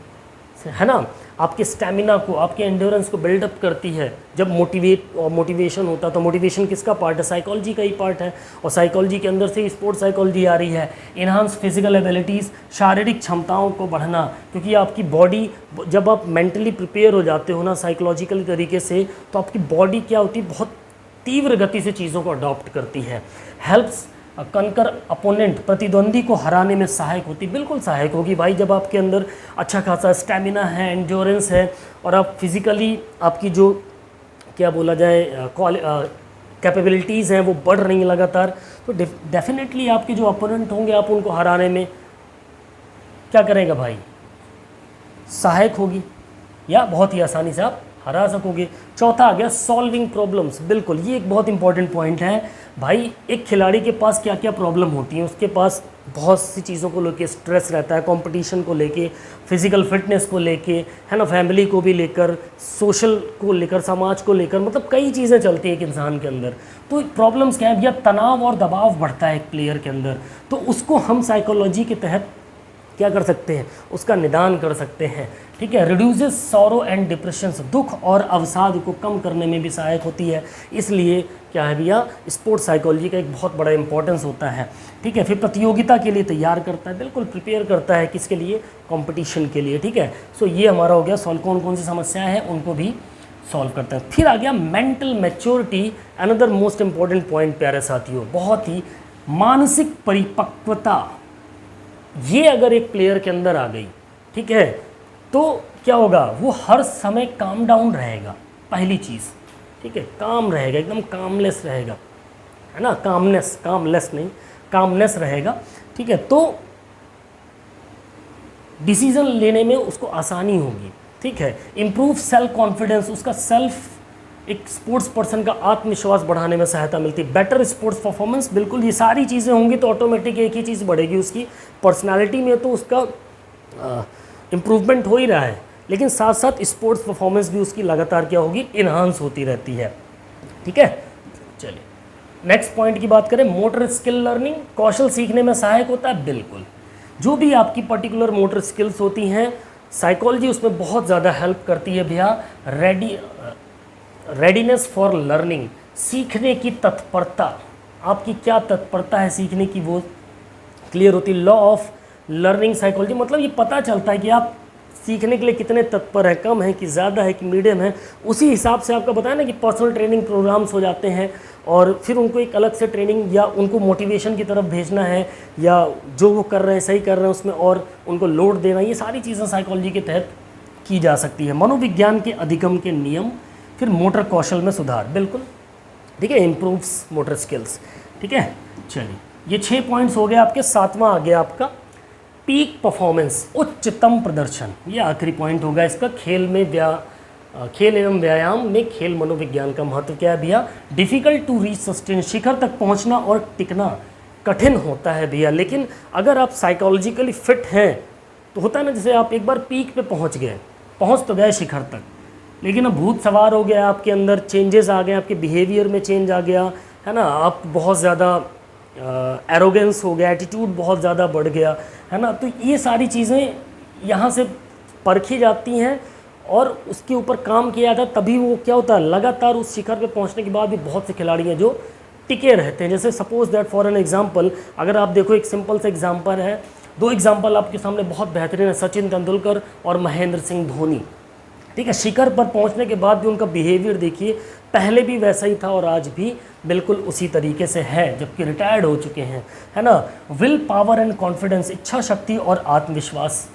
ना, आपके स्टैमिना को, आपके एंड्योरेंस को बिल्डअप करती है। जब मोटिवेशन होता है तो मोटिवेशन किसका पार्ट है, साइकोलॉजी का ही पार्ट है, और साइकोलॉजी के अंदर से स्पोर्ट्स साइकोलॉजी आ रही है। इन्हांस फिजिकल एबिलिटीज़, शारीरिक क्षमताओं को बढ़ना, क्योंकि आपकी बॉडी जब आप मेंटली प्रिपेयर हो जाते हो ना साइकोलॉजिकल तरीके से, तो आपकी बॉडी क्या होती है, बहुत तीव्र गति से चीज़ों को अडॉप्ट करती है। हेल्प्स कंकर अपोनेंट, प्रतिद्वंदी को हराने में सहायक होती, बिल्कुल सहायक होगी भाई। जब आपके अंदर अच्छा खासा स्टैमिना है, एंड्योरेंस है, और आप फिज़िकली आपकी जो क्या बोला जाए कैपेबिलिटीज़ हैं वो बढ़ रही हैं लगातार, तो डेफिनेटली आपके जो अपोनेंट होंगे आप उनको हराने में क्या करेगा भाई, सहायक होगी, या बहुत ही आसानी से आप हरा सकोगे। चौथा आ गया सॉल्विंग प्रॉब्लम्स, बिल्कुल ये एक बहुत इंपॉर्टेंट पॉइंट है भाई। एक खिलाड़ी के पास क्या क्या प्रॉब्लम होती है, उसके पास बहुत सी चीज़ों को लेके स्ट्रेस रहता है, कंपटीशन को लेके, फिजिकल फिटनेस को लेके, है ना, फैमिली को भी लेकर, सोशल को लेकर, समाज को लेकर, मतलब कई चीज़ें चलती हैं एक इंसान के अंदर। तो प्रॉब्लम्स क्या है भैया, तनाव और दबाव बढ़ता है एक प्लेयर के अंदर, तो उसको हम साइकोलॉजी के तहत क्या कर सकते हैं, उसका निदान कर सकते हैं। ठीक है, रिड्यूसेस सॉरो एंड डिप्रेशंस, दुख और अवसाद को कम करने में भी सहायक होती है। इसलिए क्या है भैया, स्पोर्ट्स साइकोलॉजी का एक बहुत बड़ा इंपॉर्टेंस होता है। ठीक है, फिर प्रतियोगिता के लिए तैयार करता है, बिल्कुल प्रिपेयर करता है, किसके लिए, कंपटीशन के लिए। ठीक है, सो ये हमारा हो गया सॉल्व, कौन कौन सी समस्याएं हैं उनको भी सॉल्व करता है। फिर आ गया mental maturity, another most important point प्यारे साथियों, बहुत ही मानसिक परिपक्वता, ये अगर एक प्लेयर के अंदर आ गई, ठीक है, तो क्या होगा, वो हर समय काम डाउन रहेगा, पहली चीज़। ठीक है, काम रहेगा, एकदम कामलेस रहेगा, है ना, कामलेस नहीं, कामनेस रहेगा। ठीक है, तो डिसीजन लेने में उसको आसानी होगी। ठीक है, इम्प्रूव सेल्फ कॉन्फिडेंस, उसका एक स्पोर्ट्स पर्सन का आत्मविश्वास बढ़ाने में सहायता मिलती है। बेटर स्पोर्ट्स परफॉर्मेंस, बिल्कुल ये सारी चीज़ें होंगी तो ऑटोमेटिक एक ही चीज़ बढ़ेगी, उसकी पर्सनालिटी में तो उसका इम्प्रूवमेंट हो ही रहा है, लेकिन साथ साथ स्पोर्ट्स परफॉर्मेंस भी उसकी लगातार क्या होगी, इन्हांस होती रहती है। ठीक है, चलिए नेक्स्ट पॉइंट की बात करें, मोटर स्किल लर्निंग, कौशल सीखने में सहायक होता है। बिल्कुल, जो भी आपकी पर्टिकुलर मोटर स्किल्स होती हैं, साइकोलॉजी उसमें बहुत ज़्यादा हेल्प करती है भैया। रेडीनेस फॉर लर्निंग, सीखने की तत्परता, आपकी क्या तत्परता है सीखने की, वो क्लियर होती है। लॉ ऑफ लर्निंग साइकोलॉजी, मतलब ये पता चलता है कि आप सीखने के लिए कितने तत्पर हैं, कम है कि ज़्यादा है कि मीडियम है, उसी हिसाब से आपका बताया ना कि पर्सनल ट्रेनिंग प्रोग्राम्स हो जाते हैं, और फिर उनको एक अलग से ट्रेनिंग या उनको मोटिवेशन की तरफ भेजना है, या जो वो कर रहे हैं सही कर रहे हैं उसमें और उनको लोड देना, ये सारी चीज़ें साइकोलॉजी के तहत की जा सकती है। मनोविज्ञान के अधिगम के नियम, फिर मोटर कौशल में सुधार, बिल्कुल ठीक है, इम्प्रूव्स मोटर स्किल्स। ठीक है, चलिए ये 6 पॉइंट्स हो गए आपके। 7वां आ गया आपका पीक परफॉर्मेंस, उच्चतम प्रदर्शन, ये आखिरी पॉइंट होगा इसका। खेल एवं व्यायाम में खेल मनोविज्ञान का महत्व क्या है भैया, डिफ़िकल्ट टू रीच सस्टेन, शिखर तक पहुंचना और टिकना कठिन होता है भैया, लेकिन अगर आप साइकोलॉजिकली फिट हैं तो होता है ना, जैसे आप एक बार पीक पे पहुंच तो गए शिखर तक, लेकिन अब भूत सवार हो गया, आपके अंदर चेंजेस आ गए, आपके बिहेवियर में चेंज आ गया, है ना, आप बहुत ज़्यादा एरोगेंस हो गया, एटीट्यूड बहुत ज़्यादा बढ़ गया, है ना, तो ये सारी चीज़ें यहाँ से परखी जाती हैं और उसके ऊपर काम किया जाता है, तभी वो क्या होता है, लगातार उस शिखर पे पहुँचने के बाद भी बहुत से खिलाड़ी हैं जो टिके रहते हैं। जैसे suppose that for an example, अगर आप देखो एक सिंपल सा एग्जांपल है, 2 एग्जांपल आपके सामने बहुत बेहतरीन है, सचिन तेंदुलकर और महेंद्र सिंह धोनी। ठीक है, शिखर पर पहुंचने के बाद भी उनका बिहेवियर देखिए, पहले भी वैसा ही था और आज भी बिल्कुल उसी तरीके से है, जबकि रिटायर्ड हो चुके हैं, है ना। विल पावर एंड कॉन्फिडेंस, इच्छा शक्ति और आत्मविश्वास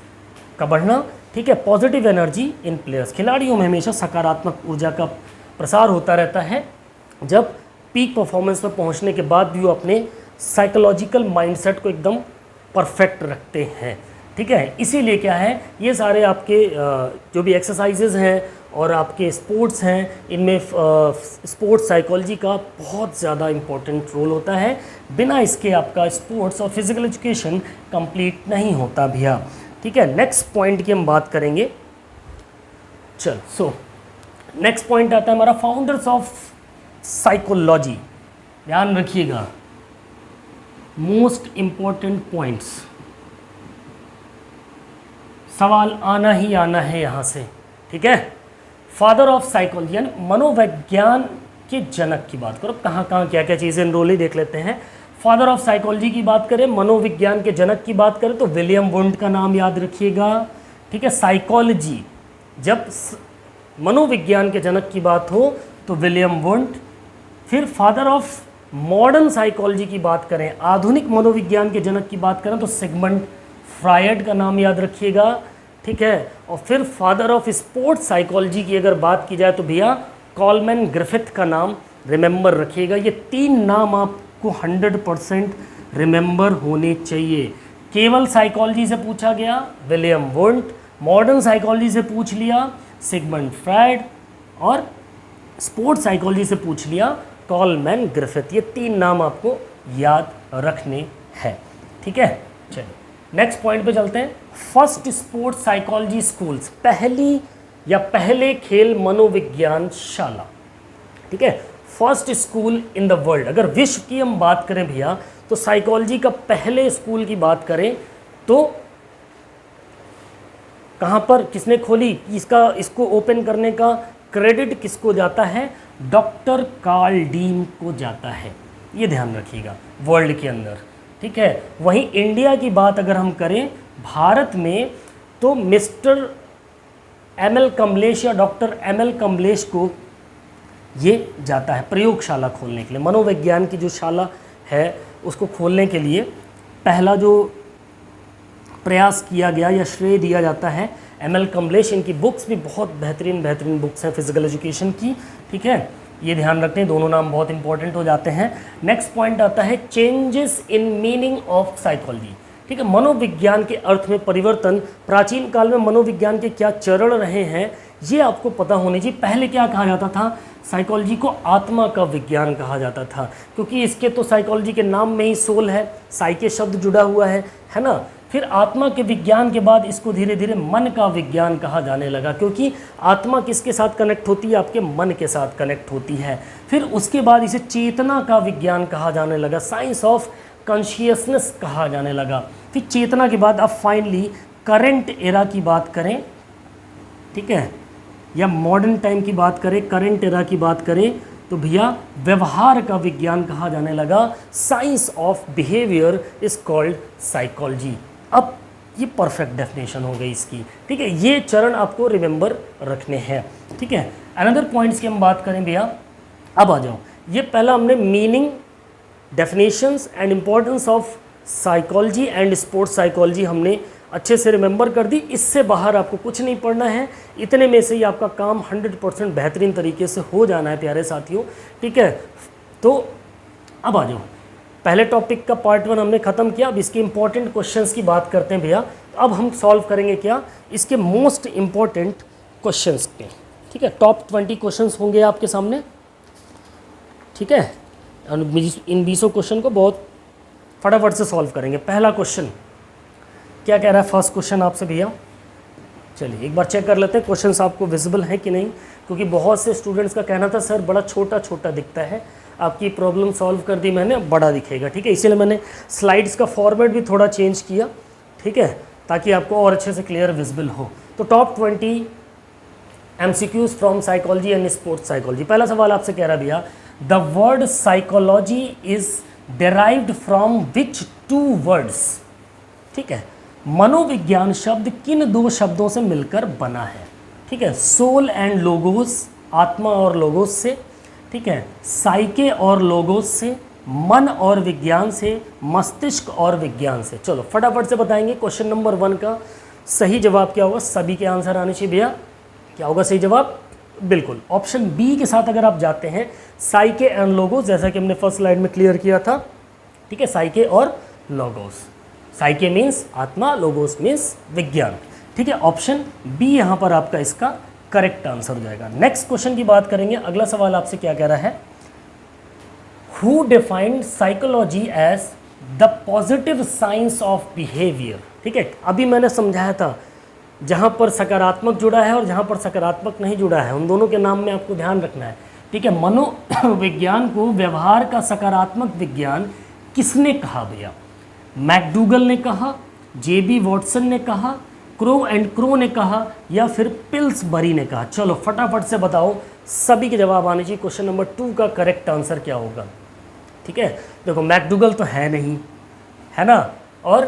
का बढ़ना। ठीक है, पॉजिटिव एनर्जी इन प्लेयर्स, खिलाड़ियों में हमेशा सकारात्मक ऊर्जा का प्रसार होता रहता है जब पीक परफॉर्मेंस पर पहुंचने के बाद भी वो अपने साइकोलॉजिकल माइंडसेट को एकदम परफेक्ट रखते हैं। ठीक है, इसीलिए क्या है, ये सारे आपके जो भी एक्सरसाइजेज हैं और आपके स्पोर्ट्स हैं, इनमें स्पोर्ट्स साइकोलॉजी का बहुत ज़्यादा इम्पोर्टेंट रोल होता है। बिना इसके आपका स्पोर्ट्स और फिज़िकल एजुकेशन कंप्लीट नहीं होता भैया। ठीक है, नेक्स्ट पॉइंट की हम बात करेंगे। चल सो नेक्स्ट पॉइंट आता है हमारा फाउंडर्स ऑफ साइकोलॉजी। ध्यान रखिएगा, मोस्ट इम्पॉर्टेंट पॉइंट्स, सवाल आना ही आना है यहाँ से। ठीक है, फादर ऑफ साइकोलॉजी यानी मनोविज्ञान के जनक की बात करो, कहाँ कहाँ क्या क्या चीज़ें इनरोल ही देख लेते हैं। फादर ऑफ साइकोलॉजी की बात करें, मनोविज्ञान के जनक की बात करें तो विलियम वुंड का नाम याद रखिएगा। ठीक है, साइकोलॉजी, जब मनोविज्ञान के जनक की बात हो तो विलियम वुंड। फिर फादर ऑफ मॉडर्न साइकोलॉजी की बात करें, आधुनिक मनोविज्ञान के जनक की बात करें तो सिगमंड फ्रायड का नाम याद रखिएगा। ठीक है, और फिर फादर ऑफ स्पोर्ट्स साइकोलॉजी की अगर बात की जाए तो भैया कॉलमैन ग्रिफिथ का नाम रिमेंबर रखिएगा। ये 3 नाम आपको 100% रिमेंबर होने चाहिए। केवल साइकोलॉजी से पूछा गया विलियम वुंड, मॉडर्न साइकोलॉजी से पूछ लिया सिगमंड फ्रायड, और स्पोर्ट्स साइकोलॉजी से पूछ लिया कॉलमैन ग्रिफिथ। ये 3 नाम आपको याद रखने हैं। ठीक है, चलिए नेक्स्ट पॉइंट पे चलते हैं। फर्स्ट स्पोर्ट्स साइकोलॉजी स्कूल्स, पहली या पहले खेल मनोविज्ञान शाला। ठीक है, first school in the world. अगर विश्व की हम बात करें भैया तो साइकोलॉजी का पहले स्कूल की बात करें तो कहाँ पर, किसने खोली, इसको ओपन करने का क्रेडिट किसको जाता है, डॉक्टर कार्ल डीन को जाता है। ये ध्यान रखिएगा वर्ल्ड के अंदर। ठीक है, वहीं इंडिया की बात अगर हम करें भारत में तो मिस्टर एम.एल. कमलेश या डॉक्टर एम.एल. कमलेश को ये जाता है प्रयोगशाला खोलने के लिए। मनोविज्ञान की जो शाला है उसको खोलने के लिए पहला जो प्रयास किया गया या श्रेय दिया जाता है एम.एल. कमलेश। इनकी बुक्स भी बहुत बेहतरीन बुक्स हैं फिजिकल एजुकेशन की। ठीक है, ये ध्यान रखते हैं, दोनों नाम बहुत इंपॉर्टेंट हो जाते हैं। नेक्स्ट पॉइंट आता है changes in meaning of psychology. ठीक है, मनोविज्ञान के अर्थ में परिवर्तन। प्राचीन काल में मनोविज्ञान के क्या चरण रहे हैं ये आपको पता होने चाहिए। पहले क्या कहा जाता था, साइकोलॉजी को आत्मा का विज्ञान कहा जाता था, क्योंकि इसके तो साइकोलॉजी के नाम में ही सोल है, साइके शब्द जुड़ा हुआ है ना। फिर आत्मा के विज्ञान के बाद इसको धीरे धीरे मन का विज्ञान कहा जाने लगा, क्योंकि आत्मा किसके साथ कनेक्ट होती है, आपके मन के साथ कनेक्ट होती है। फिर उसके बाद इसे चेतना का विज्ञान कहा जाने लगा, साइंस ऑफ कॉन्शियसनेस कहा जाने लगा। फिर चेतना के बाद अब फाइनली करंट एरा की बात करें, ठीक है, या मॉडर्न टाइम की बात करें, करंट एरा की बात करें तो भैया व्यवहार का विज्ञान कहा जाने लगा। Science of behaviour is called psychology. अब ये परफेक्ट डेफिनेशन हो गई इसकी। ठीक है, ये चरण आपको रिमेंबर रखने हैं। ठीक है, अनदर पॉइंट्स की हम बात करें भैया, अब आ जाओ। ये पहला हमने meaning, definitions and importance of psychology and sports psychology हमने अच्छे से रिमेंबर कर दी। इससे बाहर आपको कुछ नहीं पढ़ना है, इतने में से ही आपका काम 100% बेहतरीन तरीके से हो जाना है प्यारे साथियों। ठीक है, तो अब आ जाओ, पहले टॉपिक का पार्ट 1 हमने ख़त्म किया। अब इसके इंपॉर्टेंट क्वेश्चंस की बात करते हैं भैया। तो अब हम सॉल्व करेंगे क्या, इसके मोस्ट इम्पॉर्टेंट क्वेश्चंस पे। ठीक है, टॉप 20 क्वेश्चंस होंगे आपके सामने। ठीक है, इन 20 क्वेश्चन को बहुत फटाफट से सॉल्व करेंगे। पहला क्वेश्चन क्या कह रहा है, फर्स्ट क्वेश्चन आपसे भैया, चलिए एक बार चेक कर लेते हैं क्वेश्चंस आपको विजिबल हैं कि नहीं, क्योंकि बहुत से स्टूडेंट्स का कहना था सर बड़ा छोटा छोटा दिखता है। आपकी प्रॉब्लम सॉल्व कर दी मैंने, बड़ा दिखेगा। ठीक है, इसीलिए मैंने स्लाइड्स का फॉर्मेट भी थोड़ा चेंज किया। ठीक है, ताकि आपको और अच्छे से क्लियर विजिबल हो। तो top 20 MCQs from psychology and sports psychology. पहला सवाल आपसे कह रहा भैया, the word psychology is derived from which 2 words. ठीक है, मनोविज्ञान शब्द किन 2 शब्दों से मिलकर बना है। ठीक है, सोल एंड लोगोस, आत्मा और लोगोस से। ठीक है, साइके और लोगोस से, मन और विज्ञान से, मस्तिष्क और विज्ञान से। चलो फटाफट से बताएंगे क्वेश्चन नंबर 1 का सही जवाब क्या होगा। सभी के आंसर आने चाहिए भैया। क्या होगा सही जवाब, बिल्कुल ऑप्शन बी के साथ अगर आप जाते हैं, साइके एंड लोगोस, जैसा कि हमने फर्स्ट स्लाइड में क्लियर किया था, ठीक है, साइके और लोगोस। साइके मीन्स आत्मा, लोगोस मीन्स विज्ञान, ठीक है। ऑप्शन बी यहाँ पर आपका इसका करेक्ट आंसर हो जाएगा। नेक्स्ट क्वेश्चन की बात करेंगे। अगला सवाल आपसे क्या कह रहा है, who defined psychology as the positive science of behaviour, ठीक है। अभी मैंने समझाया था जहाँ पर सकारात्मक जुड़ा है और जहाँ पर सकारात्मक नहीं जुड़ा है, उन दोनों के नाम में आपको ध्यान रखना है, ठीक है। मनोविज्ञान को व्यवहार का सकारात्मक विज्ञान किसने कहा भैया? मैकडूगल ने कहा, जेबी वॉटसन ने कहा, क्रो एंड क्रो ने कहा, या फिर पिल्सबरी ने कहा? चलो फटाफट से बताओ, सभी के जवाब आने चाहिए। क्वेश्चन नंबर 2 का करेक्ट आंसर क्या होगा? ठीक है, देखो मैकडूगल तो है नहीं, है ना, और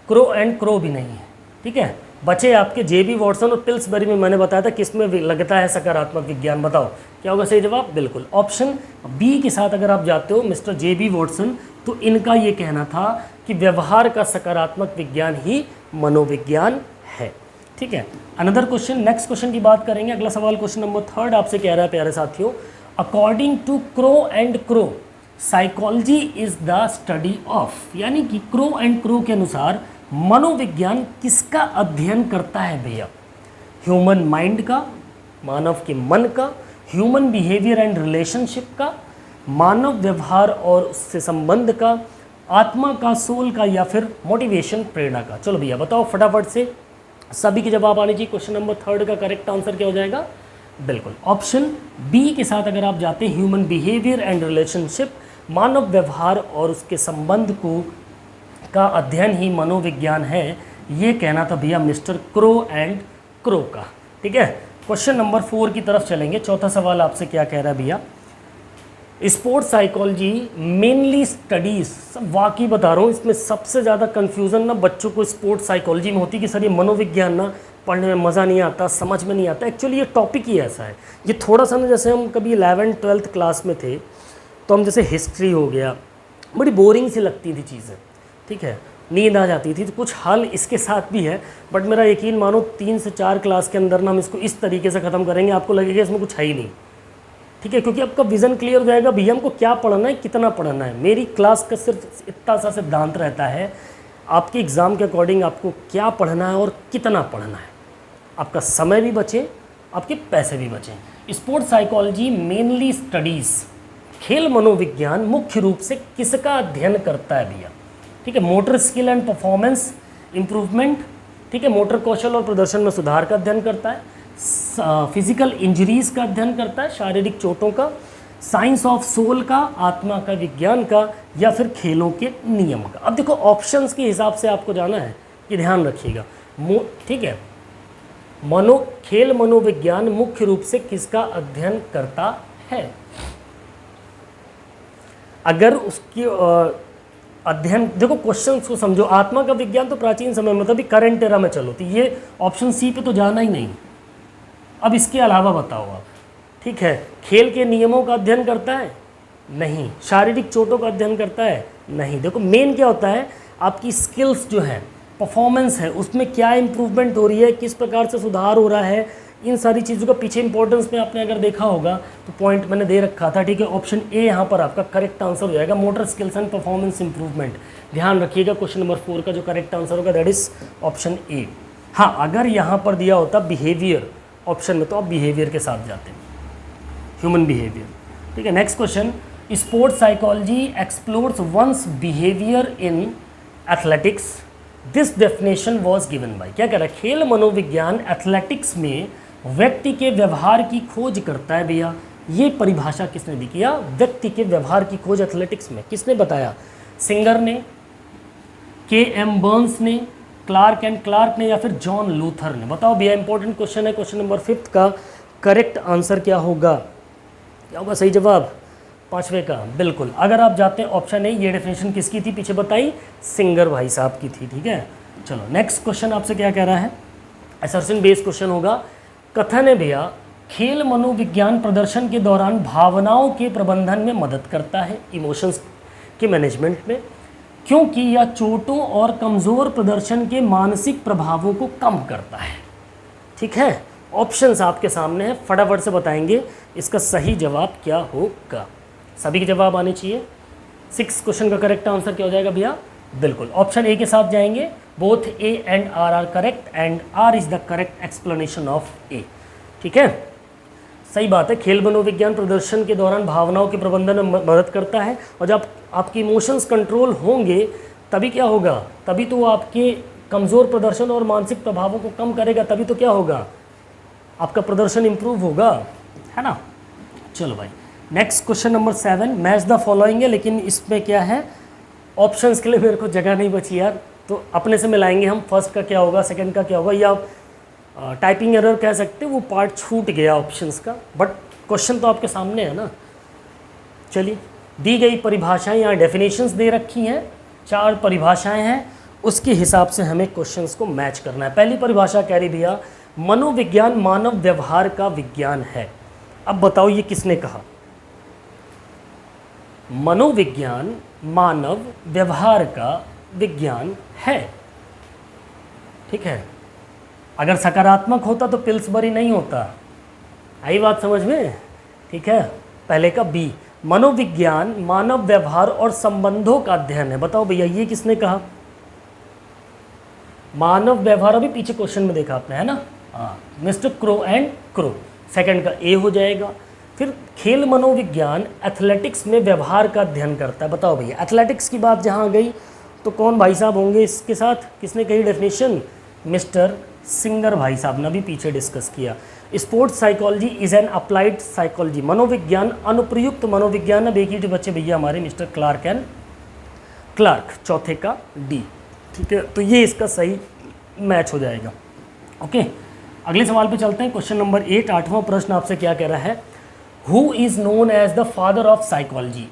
क्रो एंड क्रो भी नहीं है, ठीक है। बचे आपके जेबी वॉटसन और पिल्सबरी में मैंने बताया था किसमें लगता है सकारात्मक विज्ञान, बताओ क्या होगा सही जवाब? बिल्कुल ऑप्शन बी के साथ अगर आप जाते हो मिस्टर जेबी वॉटसन, तो इनका ये कहना था कि व्यवहार का सकारात्मक विज्ञान ही मनोविज्ञान है, ठीक है। अनदर क्वेश्चन, नेक्स्ट क्वेश्चन की बात करेंगे। अगला सवाल क्वेश्चन नंबर 3 आपसे कह रहा है प्यारे साथियों, according to Crow and Crow psychology is the study of, यानी कि क्रो एंड क्रो के अनुसार मनोविज्ञान किसका अध्ययन करता है भैया? ह्यूमन माइंड का, मानव के मन का, ह्यूमन बिहेवियर एंड रिलेशनशिप का, मानव व्यवहार और उससे संबंध का, आत्मा का, सोल का, या फिर मोटिवेशन, प्रेरणा का? चलो भैया बताओ फटाफट से, सभी के जवाब आने चाहिए। क्वेश्चन नंबर 3 का करेक्ट आंसर क्या हो जाएगा? बिल्कुल ऑप्शन बी के साथ अगर आप जाते हैं, ह्यूमन बिहेवियर एंड रिलेशनशिप, मानव व्यवहार और उसके संबंध को का अध्ययन ही मनोविज्ञान है, ये कहना था भैया मिस्टर क्रो एंड क्रो का, ठीक है। क्वेश्चन नंबर 4 की तरफ चलेंगे। चौथा सवाल आपसे क्या कह रहा है भैया, स्पोर्ट्स साइकोलॉजी मेनली स्टडीज, वाकई बता रहा हूँ इसमें सबसे ज़्यादा कन्फ्यूज़न ना बच्चों को स्पोर्ट्स साइकोलॉजी में होती है कि सर ये मनोविज्ञान ना पढ़ने में मज़ा नहीं आता, समझ में नहीं आता। एक्चुअली ये टॉपिक ही ऐसा है, ये थोड़ा सा ना, जैसे हम कभी 11th 12th क्लास में थे तो हम जैसे हिस्ट्री हो गया, बड़ी बोरिंग सी लगती थी चीज़ें, ठीक है, नींद आ जाती थी। तो कुछ हल इसके साथ भी है, बट मेरा यकीन मानो 3 से 4 क्लास के अंदर ना हम इसको इस तरीके से ख़त्म करेंगे, आपको लगेगा इसमें कुछ है ही नहीं, ठीक है, क्योंकि आपका विज़न क्लियर हो जाएगा भैया हमको क्या पढ़ना है, कितना पढ़ना है। मेरी क्लास का सिर्फ इतना सा सिद्धांत रहता है, आपके एग्ज़ाम के अकॉर्डिंग आपको क्या पढ़ना है और कितना पढ़ना है, आपका समय भी बचे, आपके पैसे भी बचें। स्पोर्ट्स साइकोलॉजी मेनली स्टडीज़, खेल मनोविज्ञान मुख्य रूप से किसका अध्ययन करता है भैया? ठीक है, motor skill and performance improvement, ठीक है, मोटर कौशल और प्रदर्शन में सुधार का अध्ययन करता है, फिजिकल इंजरीज का अध्ययन करता है, शारीरिक चोटों का, साइंस ऑफ सोल का, आत्मा का, विज्ञान का, या फिर खेलों के नियम का? अब देखो ऑप्शंस के हिसाब से आपको जाना है, ये ध्यान रखिएगा, ठीक है। खेल मनोविज्ञान मुख्य रूप से किसका अध्ययन करता है? अगर उसकी अध्ययन, देखो क्वेश्चन को समझो, आत्मा का विज्ञान तो प्राचीन समय में, मतलब करंट एरा में चलो, तो ये ऑप्शन सी पे तो जाना ही नहीं। अब इसके अलावा बताओ आप, ठीक है, खेल के नियमों का अध्ययन करता है? नहीं। शारीरिक चोटों का अध्ययन करता है? नहीं। देखो मेन क्या होता है, आपकी स्किल्स जो है, परफॉर्मेंस है, उसमें क्या इंप्रूवमेंट हो रही है, किस प्रकार से सुधार हो रहा है, इन सारी चीज़ों का पीछे इंपॉर्टेंस में आपने अगर देखा होगा तो पॉइंट मैंने दे रखा था, ठीक है। ऑप्शन ए यहाँ पर आपका करेक्ट आंसर हो जाएगा, motor skills and performance improvement. ध्यान रखिएगा, क्वेश्चन नंबर 4 का जो करेक्ट आंसर होगा दैट इज ऑप्शन ए। हाँ, अगर यहाँ पर दिया होता बिहेवियर ऑप्शन में, तो आप बिहेवियर के साथ जाते हैं, ह्यूमन बिहेवियर, ठीक है। Next question, sports psychology explores one's behaviour in athletics, this definition was given by, क्या कह रहा है, खेल मनोविज्ञान एथलेटिक्स में व्यक्ति के व्यवहार की खोज करता है भैया। ये परिभाषा किसने दी? किया, व्यक्ति के व्यवहार की खोज एथलेटिक्स में किसने बताया? सिंगर ने, के.एम. बर्न्स ने, क्लार्क एंड क्लार्क ने, या फिर जॉन लूथर ने? बताओ भैया, इंपॉर्टेंट क्वेश्चन है। क्वेश्चन नंबर 5 का करेक्ट आंसर क्या होगा? क्या होगा सही जवाब? 5वें का, बिल्कुल। अगर आप जाते हैं ऑप्शन ए, ये डेफिनेशन किसकी थी पीछे बताई? सिंगर भाई साहब की थी, ठीक है। चलो नेक्स्ट क्वेश्चन आपसे क्या कह रहा है, असर्शन बेस्ड क्वेश्चन होगा। कथन है भैया, खेल मनोविज्ञान प्रदर्शन के दौरान भावनाओं के प्रबंधन में मदद करता है, इमोशंस के मैनेजमेंट में, क्योंकि यह चोटों और कमज़ोर प्रदर्शन के मानसिक प्रभावों को कम करता है, ठीक है। ऑप्शंस आपके सामने हैं, फटाफट से बताएंगे इसका सही जवाब क्या होगा। सभी के जवाब आने चाहिए। 6 क्वेश्चन का करेक्ट आंसर क्या हो जाएगा भैया? बिल्कुल ऑप्शन ए के साथ जाएंगे। Both A and R correct and R is the correct explanation of A. ठीक है, सही बात है। खेल मनोविज्ञान प्रदर्शन के दौरान भावनाओं के प्रबंधन में मदद करता है, और जब आपकी इमोशंस कंट्रोल होंगे तभी क्या होगा? तभी तो आपके कमज़ोर प्रदर्शन और मानसिक प्रभावों को कम करेगा, तभी तो क्या होगा? आपका प्रदर्शन इंप्रूव होगा, है ना। चलो भाई, next question number 7, match the following है, लेकिन इसमें क्या है, ऑप्शंस के लिए मेरे को जगह नहीं बची यार, तो अपने से मिलाएंगे हम। फर्स्ट का क्या होगा, सेकंड का क्या होगा, या टाइपिंग एरर कह सकते हैं, वो पार्ट छूट गया ऑप्शंस का, बट क्वेश्चन तो आपके सामने है ना। चलिए, दी गई परिभाषाएं यहाँ डेफिनेशंस दे रखी हैं, 4 परिभाषाएं हैं, उसके हिसाब से हमें क्वेश्चंस को मैच करना है। पहली परिभाषा कह रही भैया, मनोविज्ञान मानव व्यवहार का विज्ञान है। अब बताओ ये किसने कहा? मनोविज्ञान मानव व्यवहार का विज्ञान है। ठीक है, अगर सकारात्मक होता तो पिल्सबरी नहीं होता। आई बात समझ में? ठीक है, पहले का बी, मनोविज्ञान मानव व्यवहार और संबंधों का अध्ययन है। बताओ भैया ये किसने कहा? मानव व्यवहार, अभी पीछे क्वेश्चन में देखा आपने, है ना। हाँ, mister crow and crow, second का ए हो जाएगा। फिर खेल मनोविज्ञान एथलेटिक्स में व्यवहार का अध्ययन करता है। बताओ भैया, एथलेटिक्स की बात जहाँ गई तो कौन भाई साहब होंगे इसके साथ? किसने कही डेफिनेशन? मिस्टर सिंगर भाई साहब ने भी पीछे डिस्कस किया। Sports psychology is an applied psychology, मनोविज्ञान अनुप्रयुक्त मनोविज्ञान। अब एक ही बच्चे भैया हमारे मिस्टर क्लार्क एंड क्लार्क, चौथे का डी। ठीक है, तो ये इसका सही मैच हो जाएगा। ओके, अगले सवाल पे चलते हैं। क्वेश्चन नंबर 8, 8वां प्रश्न आपसे क्या कह रहा है? Who is known as the father of psychology?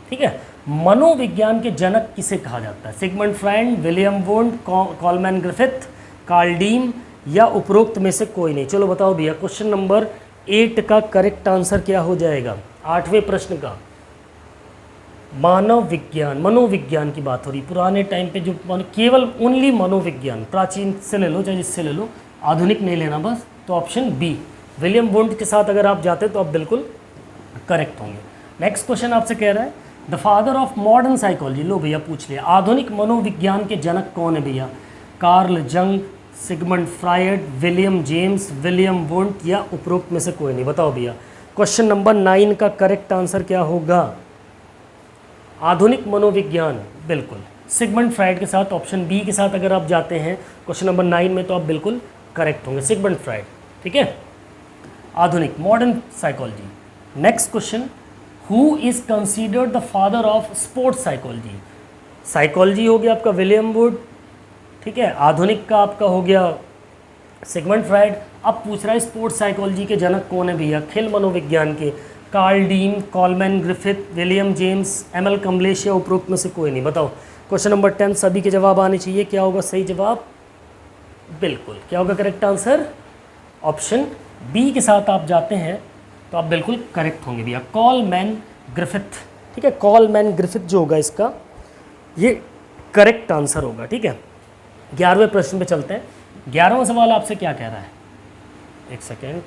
ठीक है, मनोविज्ञान के जनक किसे कहा जाता है? Sigmund Freud, William Wundt, Coleman Griffith, Carl Diem, या उपरोक्त में से कोई नहीं? चलो बताओ भैया, क्वेश्चन नंबर 8 का करेक्ट आंसर क्या हो जाएगा? 8वें प्रश्न का मानव विज्ञान, मनोविज्ञान की बात हो रही। पुराने टाइम पे जो केवल ओनली मनोविज्ञान, प्राचीन से ले लो चाहे जिससे ले लो, आधुनिक नहीं लेना बस। तो ऑप्शन बी, विलियम वुंड के साथ अगर आप जाते तो आप बिल्कुल करेक्ट होंगे। नेक्स्ट क्वेश्चन आपसे कह रहा है, the father of modern psychology. लो भैया पूछ लिया, आधुनिक मनोविज्ञान के जनक कौन है भैया? कार्ल जंग, Sigmund Freud, William James, William wound, या उपरोक्त में से कोई नहीं? बताओ भैया, क्वेश्चन नंबर 9 का करेक्ट आंसर क्या होगा? आधुनिक मनोविज्ञान, बिल्कुल सिगमंड फ्राइड के साथ, ऑप्शन बी के साथ अगर आप जाते हैं क्वेश्चन नंबर 9 में तो आप बिल्कुल करेक्ट होंगे, सिगमंड फ्राइड। ठीक है, आधुनिक modern psychology. Next question, who is considered the father of sports psychology? Psychology हो गया आपका विलियम वुड, ठीक है, आधुनिक का आपका हो गया सिगमंड फ्राइड। अब पूछ रहा है स्पोर्ट्स साइकोलॉजी के जनक कौन है भैया? खेल मनोविज्ञान के Carl Diem, Coleman Griffith, William James, ML Kamlesh, या उपरोक्त में से कोई नहीं? बताओ, क्वेश्चन नंबर 10 सभी के जवाब आने चाहिए। क्या होगा सही जवाब? बिल्कुल, क्या होगा करेक्ट आंसर? ऑप्शन बी के साथ आप जाते हैं तो आप बिल्कुल करेक्ट होंगे भैया, कॉलमैन ग्रिफिथ। ठीक है, कॉलमैन ग्रिफिथ जो होगा इसका ये करेक्ट आंसर होगा। ठीक है, 11वें प्रश्न पे चलते हैं। 11वां सवाल आपसे क्या कह रहा है? एक सेकेंड,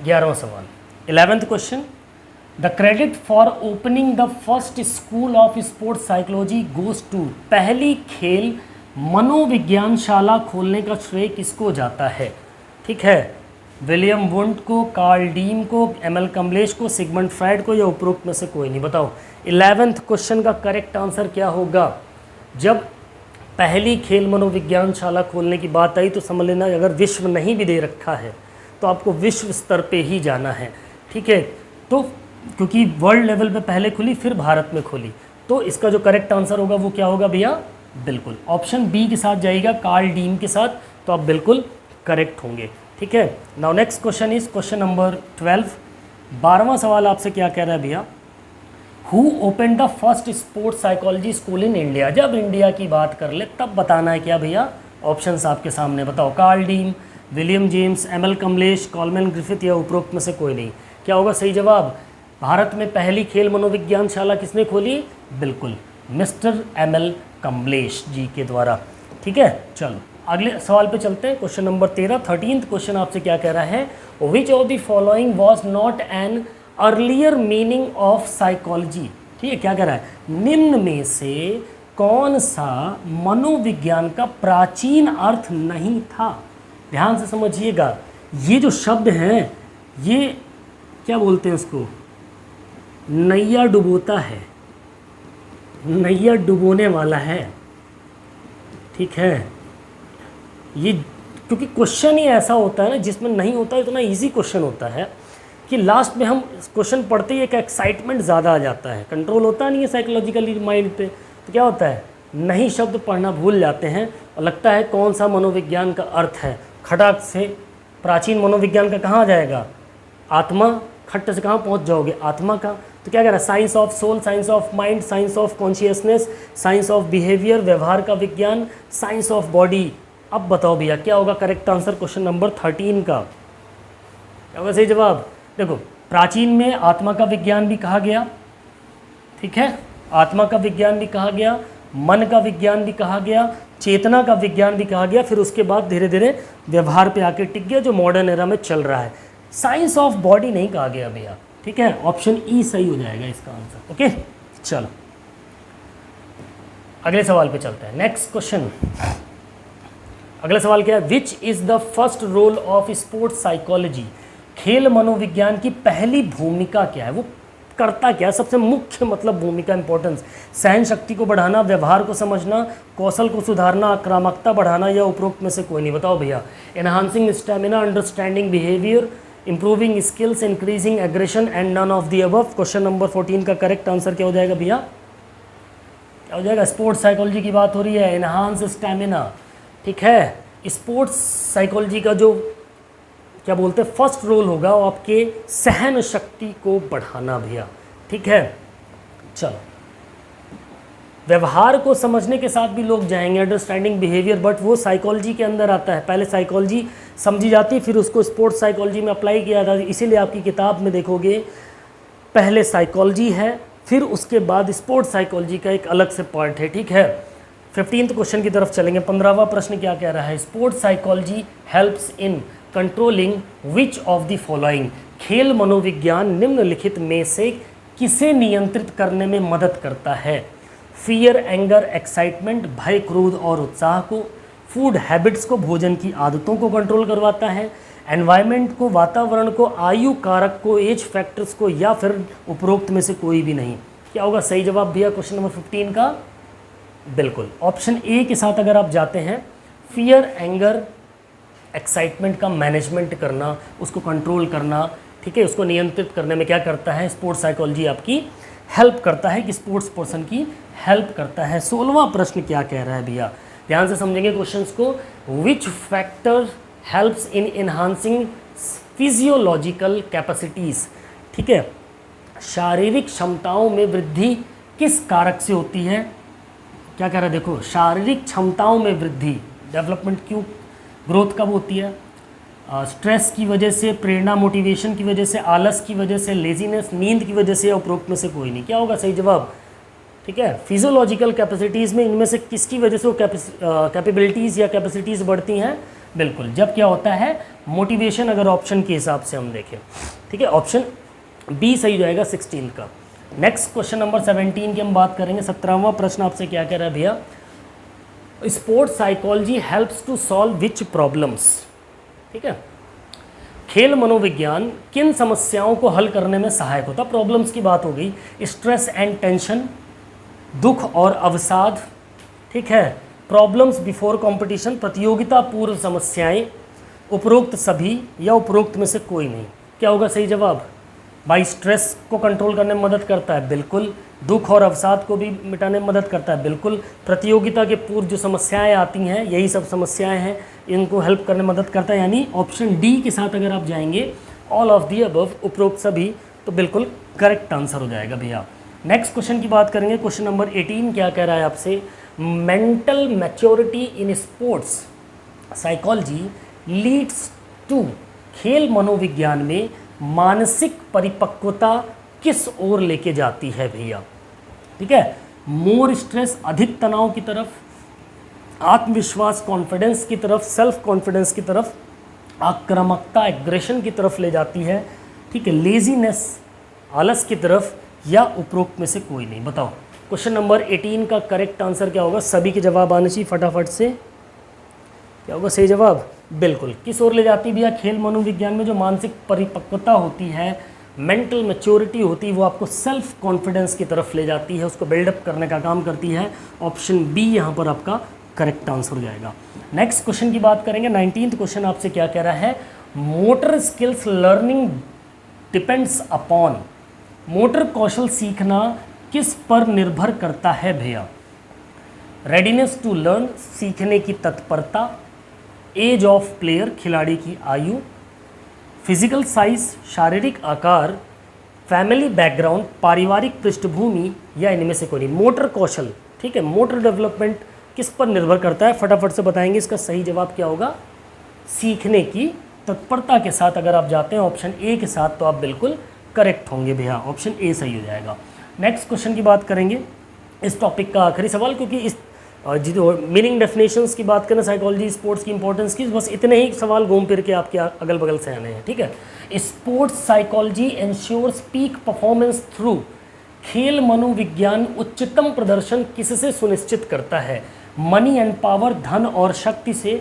11वां सवाल, 11th question, the credit for opening the first school of sports psychology goes to. पहली खेल मनोविज्ञान शाला खोलने का श्रेय किसको जाता है? ठीक है, विलियम वुंड को, कार्ल डीम को, एमएल कमलेश को, सिगमंड फ्राइड को, या उपरोक्त में से कोई नहीं? बताओ, 11th क्वेश्चन का करेक्ट आंसर क्या होगा? जब पहली खेल मनोविज्ञान शाला खोलने की बात आई तो समझ लेना, अगर विश्व नहीं भी दे रखा है तो आपको विश्व स्तर पे ही जाना है। ठीक है, तो क्योंकि वर्ल्ड लेवल पे पहले खुली फिर भारत में खुली, तो इसका जो करेक्ट आंसर होगा वो क्या होगा भैया? बिल्कुल ऑप्शन बी के साथ जाएगा, कार्ल डीम के साथ, तो आप बिल्कुल करेक्ट होंगे। ठीक है, now next question is question number 12। 12वां सवाल आपसे क्या कह रहा है भैया? Who open the first sports psychology school in India? जब इंडिया की बात कर ले तब बताना है क्या भैया? ऑप्शंस आपके सामने, बताओ, Carl Diem, William James, ML Kamlesh, Coleman Griffith, या उपरोक्त में से कोई नहीं? क्या होगा सही जवाब? भारत में पहली खेल मनोविज्ञान शाला किसने खोली? बिल्कुल मिस्टर एमएल कमलेश जी के द्वारा। ठीक है, चलो अगले सवाल पे चलते हैं। क्वेश्चन नंबर 13 क्वेश्चन आपसे क्या कह रहा है, which of the following was not an earlier meaning of psychology. ठीक है, क्या कह रहा है, निम्न में से कौन सा मनोविज्ञान का प्राचीन अर्थ नहीं था। ध्यान से समझिएगा, ये जो शब्द हैं ये क्या बोलते हैं उसको, नैया डुबोता है, नैया डुबोने वाला है। ठीक है, ये क्योंकि क्वेश्चन ही ऐसा होता है ना जिसमें नहीं होता, इतना इजी क्वेश्चन होता है कि लास्ट में हम क्वेश्चन पढ़ते ही एक एक्साइटमेंट ज़्यादा आ जाता है, कंट्रोल होता नहीं है साइकोलॉजिकली माइंड पे, तो क्या होता है, नहीं शब्द पढ़ना भूल जाते हैं और लगता है कौन सा मनोविज्ञान का अर्थ है। खटाक से प्राचीन मनोविज्ञान का कहाँ आ जाएगा, आत्मा, खट्ट से कहाँ पहुँच जाओगे, आत्मा का। तो क्या कह रहा है, science of soul, science of mind, science of consciousness, science of behaviour, व्यवहार का विज्ञान, साइंस ऑफ बॉडी। अब बताओ भैया क्या होगा करेक्ट आंसर क्वेश्चन नंबर 13 का, क्या होगा सही जवाब। देखो, प्राचीन में आत्मा का विज्ञान भी कहा गया, ठीक है, आत्मा का विज्ञान भी कहा गया, मन का विज्ञान भी कहा गया, चेतना का विज्ञान भी कहा गया, फिर उसके बाद धीरे धीरे व्यवहार पे आके टिक गया जो मॉडर्न एरा में चल रहा है। साइंस ऑफ बॉडी नहीं कहा गया भैया, ठीक है, ऑप्शन ई सही हो जाएगा इसका आंसर। ओके, चलो अगले सवाल पे चलते हैं। नेक्स्ट क्वेश्चन, अगला सवाल क्या है, which is the first role of sports psychology. खेल मनोविज्ञान की पहली भूमिका क्या है, वो करता क्या है, सबसे मुख्य मतलब भूमिका, इंपॉर्टेंस। सहन शक्ति को बढ़ाना, व्यवहार को समझना, कौशल को सुधारना, आक्रामकता बढ़ाना, या उपरोक्त में से कोई नहीं। बताओ भैया, enhancing stamina, understanding behaviour, improving skills, increasing aggression and none of the above. Question number 14 का करेक्ट आंसर क्या हो जाएगा भैया, क्या हो जाएगा, स्पोर्ट्स साइकोलॉजी की बात हो रही है, एनहांस स्टेमिना। ठीक है, स्पोर्ट्स साइकोलॉजी का जो क्या बोलते हैं फर्स्ट रोल होगा वो आपके सहन शक्ति को बढ़ाना भैया। ठीक है, चलो व्यवहार को समझने के साथ भी लोग जाएंगे, अंडरस्टैंडिंग बिहेवियर, बट वो साइकोलॉजी के अंदर आता है। पहले साइकोलॉजी समझी जाती है, फिर उसको स्पोर्ट्स साइकोलॉजी में अप्लाई किया जाता है। इसीलिए आपकी किताब में देखोगे पहले साइकोलॉजी है, फिर उसके बाद स्पोर्ट्स साइकोलॉजी का एक अलग से पार्ट है। ठीक है, 15th क्वेश्चन की तरफ चलेंगे। 15वां प्रश्न क्या कह रहा है, sports psychology helps in controlling which of the following. खेल मनोविज्ञान निम्नलिखित में से किसे नियंत्रित करने में मदद करता है। फियर, एंगर, एक्साइटमेंट, भय, क्रोध और उत्साह को। फूड हैबिट्स को, भोजन की आदतों को कंट्रोल करवाता है। एनवायरनमेंट को, वातावरण को, आयु कारक को, एज फैक्टर्स को, या फिर उपरोक्त में से कोई भी नहीं। क्या होगा सही जवाब भैया क्वेश्चन नंबर 15 का, बिल्कुल ऑप्शन ए के साथ अगर आप जाते हैं, फियर, एंगर, एक्साइटमेंट का मैनेजमेंट करना, उसको कंट्रोल करना, ठीक है, उसको नियंत्रित करने में क्या करता है स्पोर्ट्स साइकोलॉजी आपकी हेल्प करता है, कि स्पोर्ट्स पर्सन की हेल्प करता है। 16वां प्रश्न क्या कह रहा है भैया, ध्यान से समझेंगे क्वेश्चंस को। Which factor helps in enhancing physiological capacities. ठीक है, शारीरिक क्षमताओं में वृद्धि किस कारक से होती है। क्या कह रहा है, देखो शारीरिक क्षमताओं में वृद्धि, डेवलपमेंट क्यों, ग्रोथ कब होती है, स्ट्रेस की वजह से, प्रेरणा मोटिवेशन की वजह से, आलस की वजह से, लेजीनेस नींद की वजह से, या उपरोक्त में से कोई नहीं। क्या होगा सही जवाब, ठीक है, फिजियोलॉजिकल कैपेसिटीज़ में इनमें से किसकी वजह से वो कैपेबिलिटीज़ या कैपेसिटीज़ बढ़ती हैं, बिल्कुल जब क्या होता है मोटिवेशन, अगर ऑप्शन के हिसाब से हम देखें। ठीक है, ऑप्शन बी सही हो जाएगा 16 का। नेक्स्ट क्वेश्चन नंबर 17 की हम बात करेंगे। 17वां प्रश्न आपसे क्या कह रहा है भैया, sports psychology helps to solve which problems. ठीक है, खेल मनोविज्ञान किन समस्याओं को हल करने में सहायक होता। प्रॉब्लम्स की बात हो गई, स्ट्रेस एंड टेंशन, दुख और अवसाद, ठीक है, प्रॉब्लम्स बिफोर कंपटीशन, प्रतियोगिता पूर्व समस्याएं, उपरोक्त सभी, या उपरोक्त में से कोई नहीं। क्या होगा सही जवाब भाई, स्ट्रेस को कंट्रोल करने में मदद करता है, बिल्कुल, दुख और अवसाद को भी मिटाने में मदद करता है, बिल्कुल, प्रतियोगिता के पूर्व जो समस्याएं आती हैं यही सब समस्याएं हैं, इनको हेल्प करने में मदद करता है, यानी ऑप्शन डी के साथ अगर आप जाएंगे ऑल ऑफ दी अबव, उपरोक्त सभी, तो बिल्कुल करेक्ट आंसर हो जाएगा भैया। नेक्स्ट क्वेश्चन की बात करेंगे। क्वेश्चन नंबर 18 क्या कह रहा है आपसे, mental maturity in sports psychology leads to. खेल मनोविज्ञान में मानसिक परिपक्वता किस ओर लेके जाती है भैया। ठीक है, मोर स्ट्रेस, अधिक तनाव की तरफ, आत्मविश्वास, कॉन्फिडेंस की तरफ, सेल्फ कॉन्फिडेंस की तरफ, आक्रामकता, एग्रेशन की तरफ ले जाती है, ठीक है, लेजीनेस, आलस की तरफ, या उपरोक्त में से कोई नहीं। बताओ क्वेश्चन नंबर 18 का करेक्ट आंसर क्या होगा? सभी के जवाब आने चाहिए फटाफट से। क्या होगा सही जवाब? बिल्कुल। किस ओर ले जाती है भैया? खेल मनोविज्ञान में जो मानसिक परिपक्वता होती है, मेंटल मैच्योरिटी होती है, वो आपको सेल्फ कॉन्फिडेंस की तरफ ले जाती है, उसको बिल्डअप करने का काम करती है। ऑप्शन बी यहाँ पर आपका करेक्ट आंसर हो जाएगा। नेक्स्ट क्वेश्चन की बात करेंगे। 19th क्वेश्चन आपसे क्या कह रहा है? Motor skills learning depends upon, motor कौशल सीखना किस पर निर्भर करता है भैया? रेडीनेस टू लर्न, सीखने की तत्परता, एज ऑफ प्लेयर, खिलाड़ी की आयु, फिजिकल साइज, शारीरिक आकार, फैमिली बैकग्राउंड, पारिवारिक पृष्ठभूमि, या इनमें से कोई नहीं। मोटर कौशल, ठीक है, मोटर डेवलपमेंट किस पर निर्भर करता है? फटाफट से बताएंगे। इसका सही जवाब क्या होगा? सीखने की तत्परता के साथ अगर आप जाते हैं ऑप्शन ए के साथ तो आप बिल्कुल करेक्ट होंगे भैया, ऑप्शन ए सही हो जाएगा। नेक्स्ट क्वेश्चन की बात करेंगे, इस टॉपिक का आखिरी सवाल, क्योंकि इस मीनिंग डेफिनेशंस की बात करें, साइकोलॉजी, स्पोर्ट्स की इंपॉर्टेंस की, बस इतने ही सवाल घूम फिर के आपके अगल बगल से आने हैं, ठीक है। Sports psychology ensures peak performance through, खेल मनोविज्ञान उच्चतम प्रदर्शन किससे सुनिश्चित करता है? मनी एंड पावर, धन और शक्ति से,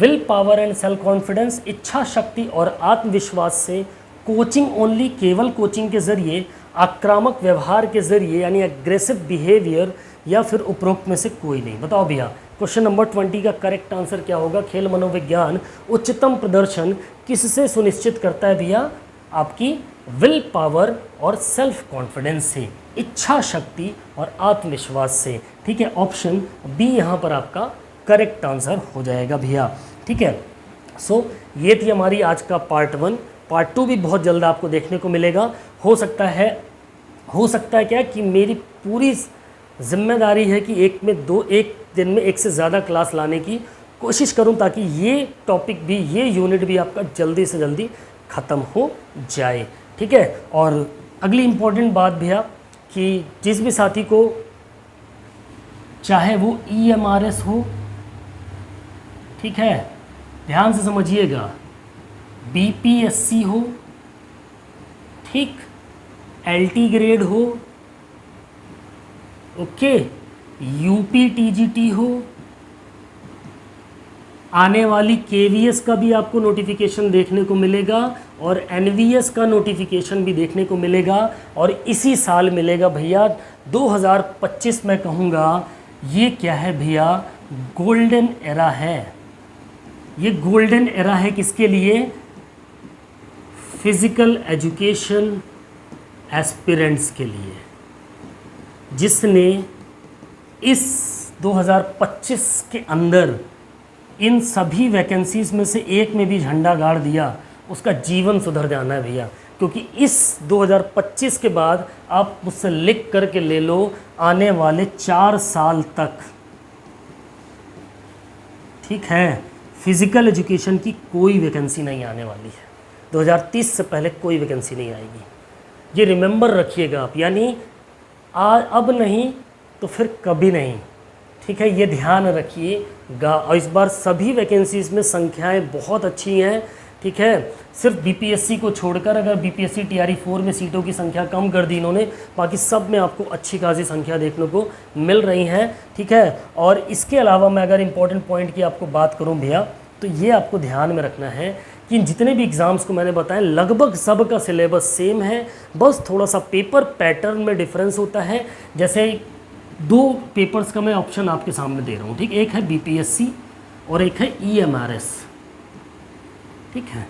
will power and self confidence, इच्छा शक्ति और आत्मविश्वास से, कोचिंग ओनली, केवल कोचिंग के जरिए, आक्रामक व्यवहार के जरिए यानी एग्रेसिव बिहेवियर, या फिर उपरोक्त में से कोई नहीं। बताओ भैया क्वेश्चन नंबर 20 का करेक्ट आंसर क्या होगा? खेल मनोविज्ञान उच्चतम प्रदर्शन किससे सुनिश्चित करता है भैया? आपकी विल पावर और सेल्फ कॉन्फिडेंस से, इच्छा शक्ति और आत्मविश्वास से, ठीक है। ऑप्शन बी यहाँ पर आपका करेक्ट आंसर हो जाएगा भैया, ठीक है। सो ये थी हमारी आज का पार्ट 1। पार्ट 2 भी बहुत जल्द आपको देखने को मिलेगा। हो सकता है क्या कि मेरी पूरी जिम्मेदारी है कि एक दिन में एक से ज़्यादा क्लास लाने की कोशिश करूं, ताकि ये टॉपिक भी, ये यूनिट भी आपका जल्दी से जल्दी ख़त्म हो जाए, ठीक है। और अगली इम्पॉर्टेंट बात भैया कि जिस भी साथी को, चाहे वो EMRS हो, ठीक है, ध्यान से समझिएगा, BPSC हो, ठीक, LT ग्रेड हो, ओके, UPTGT हो, आने वाली KVS का भी आपको नोटिफिकेशन देखने को मिलेगा और NVS का नोटिफिकेशन भी देखने को मिलेगा, और इसी साल मिलेगा भैया 2025 में कहूँगा। ये क्या है भैया? गोल्डन एरा है। ये गोल्डन एरा है किसके लिए? फिजिकल एजुकेशन एस्पिरेंट्स के लिए, जिसने इस 2025 के अंदर इन सभी वैकेंसीज़ में से एक में भी झंडा गाड़ दिया, उसका जीवन सुधर जाना है भैया। क्योंकि इस 2025 के बाद आप मुझसे लिख करके ले लो, आने वाले 4 साल तक, ठीक है, फिज़िकल एजुकेशन की कोई वैकेंसी नहीं आने वाली है। 2030 से पहले कोई वैकेंसी नहीं आएगी, ये रिमेंबर रखिएगा आप। यानी अब नहीं तो फिर कभी नहीं, ठीक है, ये ध्यान रखिएगा। और इस बार सभी वैकेंसीज़ में संख्याएं बहुत अच्छी हैं, ठीक है। सिर्फ BPSC को छोड़कर, अगर BPSC TRE 4 में सीटों की संख्या कम कर दी इन्होंने, बाकी सब में आपको अच्छी खासी संख्या देखने को मिल रही हैं, ठीक है। और इसके अलावा मैं अगर इम्पोर्टेंट पॉइंट की आपको बात करूं भैया, तो ये आपको ध्यान में रखना है कि जितने भी एग्ज़ाम्स को मैंने बताया, लगभग सब का सिलेबस सेम है, बस थोड़ा सा पेपर पैटर्न में डिफरेंस होता है। जैसे 2 पेपर्स का मैं ऑप्शन आपके सामने दे रहा हूँ, ठीक, एक है BPSC और एक है EMRS, ठीक है,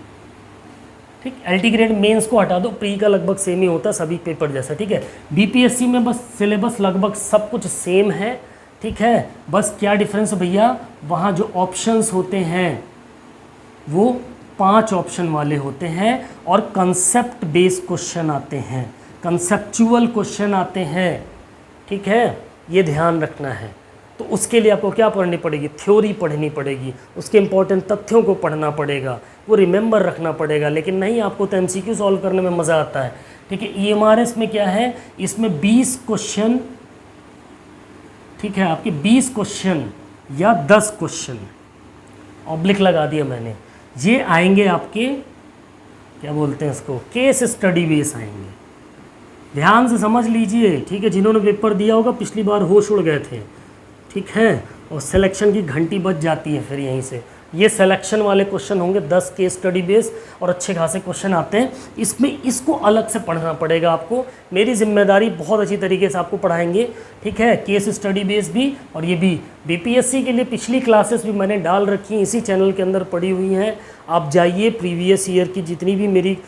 ठीक। LT ग्रेड मेंस को हटा दो, प्री का लगभग सेम ही होता है सभी पेपर जैसा, ठीक है। BPSC में बस सिलेबस लगभग सब कुछ सेम है, ठीक है। बस क्या डिफरेंस भैया, वहाँ जो ऑप्शंस होते हैं वो 5 ऑप्शन वाले होते हैं और कंसेप्ट बेस्ड क्वेश्चन आते हैं, कंसेप्चुअल क्वेश्चन आते हैं, ठीक है, ये ध्यान रखना है। तो उसके लिए आपको क्या पढ़नी पड़ेगी? थ्योरी पढ़नी पड़ेगी, उसके इंपॉर्टेंट तथ्यों को पढ़ना पड़ेगा, वो रिमेंबर रखना पड़ेगा। लेकिन नहीं, आपको तो MCQ सॉल्व करने में मज़ा आता है, ठीक है। EMRS में क्या है, इसमें 20 क्वेश्चन, ठीक है, आपके 20 क्वेश्चन या 10 क्वेश्चन, ऑब्लिक लगा दिया मैंने, ये आएंगे आपके क्या बोलते हैं इसको, केस स्टडी बेस आएंगे। ध्यान से समझ लीजिए, ठीक है। जिन्होंने पेपर दिया होगा पिछली बार होश उड़ गए थे, ठीक है, और सिलेक्शन की घंटी बज जाती है फिर यहीं से। ये सिलेक्शन वाले क्वेश्चन होंगे, 10 केस स्टडी बेस, और अच्छे खासे क्वेश्चन आते हैं इसमें। इसको अलग से पढ़ना पड़ेगा आपको, मेरी जिम्मेदारी, बहुत अच्छी तरीके से आपको पढ़ाएंगे, ठीक है। केस स्टडी बेस भी और ये भी। बीपीएससी के लिए पिछली क्लासेस भी मैंने डाल रखी हैं, इसी चैनल के अंदर पड़ी हुई हैं। आप जाइए, प्रीवियस ईयर की जितनी भी मेरी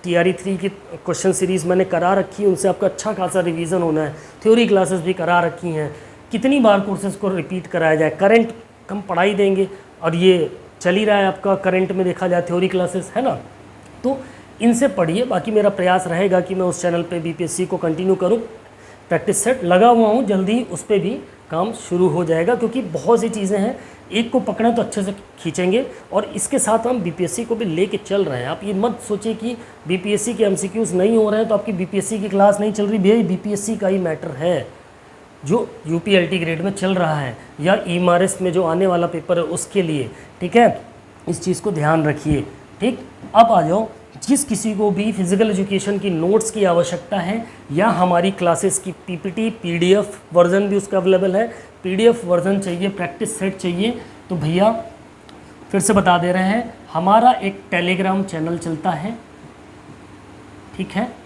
TRE 3 की क्वेश्चन सीरीज़ मैंने करा रखी है, उनसे आपका अच्छा खासा रिवीजन होना है। थ्योरी क्लासेस भी करा रखी हैं, कितनी बार कोर्सेज को रिपीट कराया जाए, करंट हम पढ़ाई देंगे, और ये चल ही रहा है आपका करंट में देखा जाए थ्योरी क्लासेस, है ना। तो इनसे पढ़िए। बाकी मेरा प्रयास रहेगा कि मैं उस चैनल पे बीपीएससी को कंटिन्यू करूं। प्रैक्टिस सेट लगा हुआ हूं, जल्दी उस पर भी काम शुरू हो जाएगा, क्योंकि बहुत सी चीज़ें हैं, एक को पकड़ें तो अच्छे से खींचेंगे, और इसके साथ हम बीपीएससी को भी लेके चल रहे हैं। आप ये मत सोचिए कि बीपीएससी के एमसीक्यूज़ नहीं हो रहे हैं तो आपकी बीपीएससी की क्लास नहीं चल रही। भैया बीपीएससी का ही मैटर है, जो यूपीएलटी ग्रेड में चल रहा है या ईएमआरएस में जो आने वाला पेपर है उसके लिए, ठीक है। इस चीज़ को ध्यान रखिए, ठीक। अब आ जाओ, जिस किसी को भी फिजिकल एजुकेशन की नोट्स की आवश्यकता है या हमारी क्लासेस की पीपीटी पीडीएफ वर्जन भी उसका अवेलेबल है, पीडीएफ वर्जन चाहिए, प्रैक्टिस सेट चाहिए, तो भैया फिर से बता दे रहे हैं, हमारा एक टेलीग्राम चैनल चलता है, ठीक है,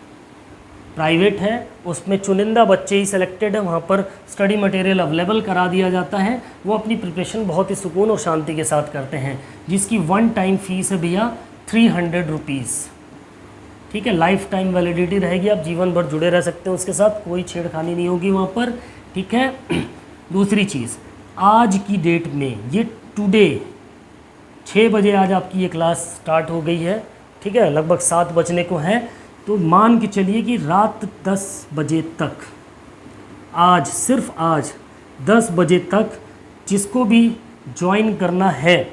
प्राइवेट है, उसमें चुनिंदा बच्चे ही सिलेक्टेड है, वहाँ पर स्टडी मटेरियल अवेलेबल करा दिया जाता है। वो अपनी प्रिपरेशन बहुत ही सुकून और शांति के साथ करते हैं, जिसकी 1 टाइम फीस है भैया 300 रुपीज़, ठीक है। लाइफ टाइम वैलिडिटी रहेगी, आप जीवन भर जुड़े रह सकते हैं उसके साथ, कोई छेड़खानी नहीं होगी वहाँ पर, ठीक है। दूसरी चीज़, आज की डेट में ये टुडे 6 बजे आज आपकी ये क्लास स्टार्ट हो गई है, ठीक है, लगभग 7 बजने को है, तो मान के चलिए कि रात 10 बजे तक, आज सिर्फ आज 10 बजे तक जिसको भी ज्वाइन करना है,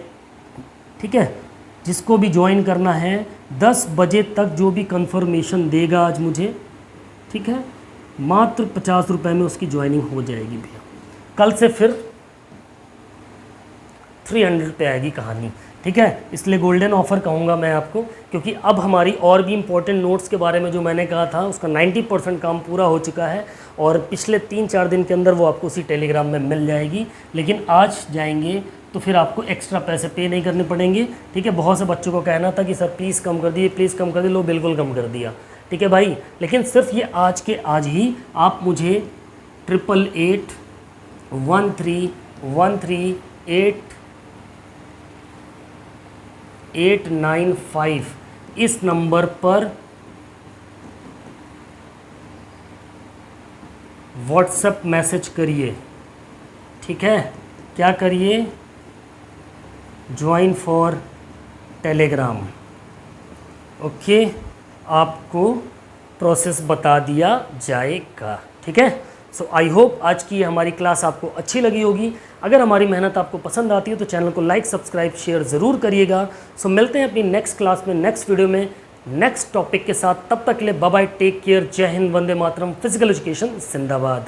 ठीक है, जिसको भी ज्वाइन करना है 10 बजे तक जो भी कंफर्मेशन देगा आज मुझे, ठीक है, मात्र 50 रुपये में उसकी ज्वाइनिंग हो जाएगी भैया। कल से फिर 300 पे आएगी कहानी, ठीक है। इसलिए गोल्डन ऑफर कहूँगा मैं आपको, क्योंकि अब हमारी और भी इम्पोर्टेंट नोट्स के बारे में जो मैंने कहा था उसका 90% काम पूरा हो चुका है, और पिछले 3-4 दिन के अंदर वो आपको उसी टेलीग्राम में मिल जाएगी। लेकिन आज जाएंगे तो फिर आपको एक्स्ट्रा पैसे पे नहीं करने पड़ेंगे, ठीक है। बहुत से बच्चों को कहना था कि सर प्लीज़ कम कर दिए, प्लीज़ कम कर दिए, लो बिल्कुल कम कर दिया, ठीक है भाई। लेकिन सिर्फ ये आज के आज ही आप मुझे 8881313895 इस नंबर पर व्हाट्सएप मैसेज करिए, ठीक है। क्या करिए? Join for Telegram, okay. आपको प्रोसेस बता दिया जाएगा, ठीक है। सो आई होप आज की हमारी क्लास आपको अच्छी लगी होगी। अगर हमारी मेहनत आपको पसंद आती है तो चैनल को लाइक सब्सक्राइब शेयर ज़रूर करिएगा। सो मिलते हैं अपनी नेक्स्ट क्लास में, नेक्स्ट वीडियो में, नेक्स्ट टॉपिक के साथ। तब तक के लिए बाय बाय, टेक केयर, जय हिंद, वंदे मातरम, फिजिकल एजुकेशन जिंदाबाद।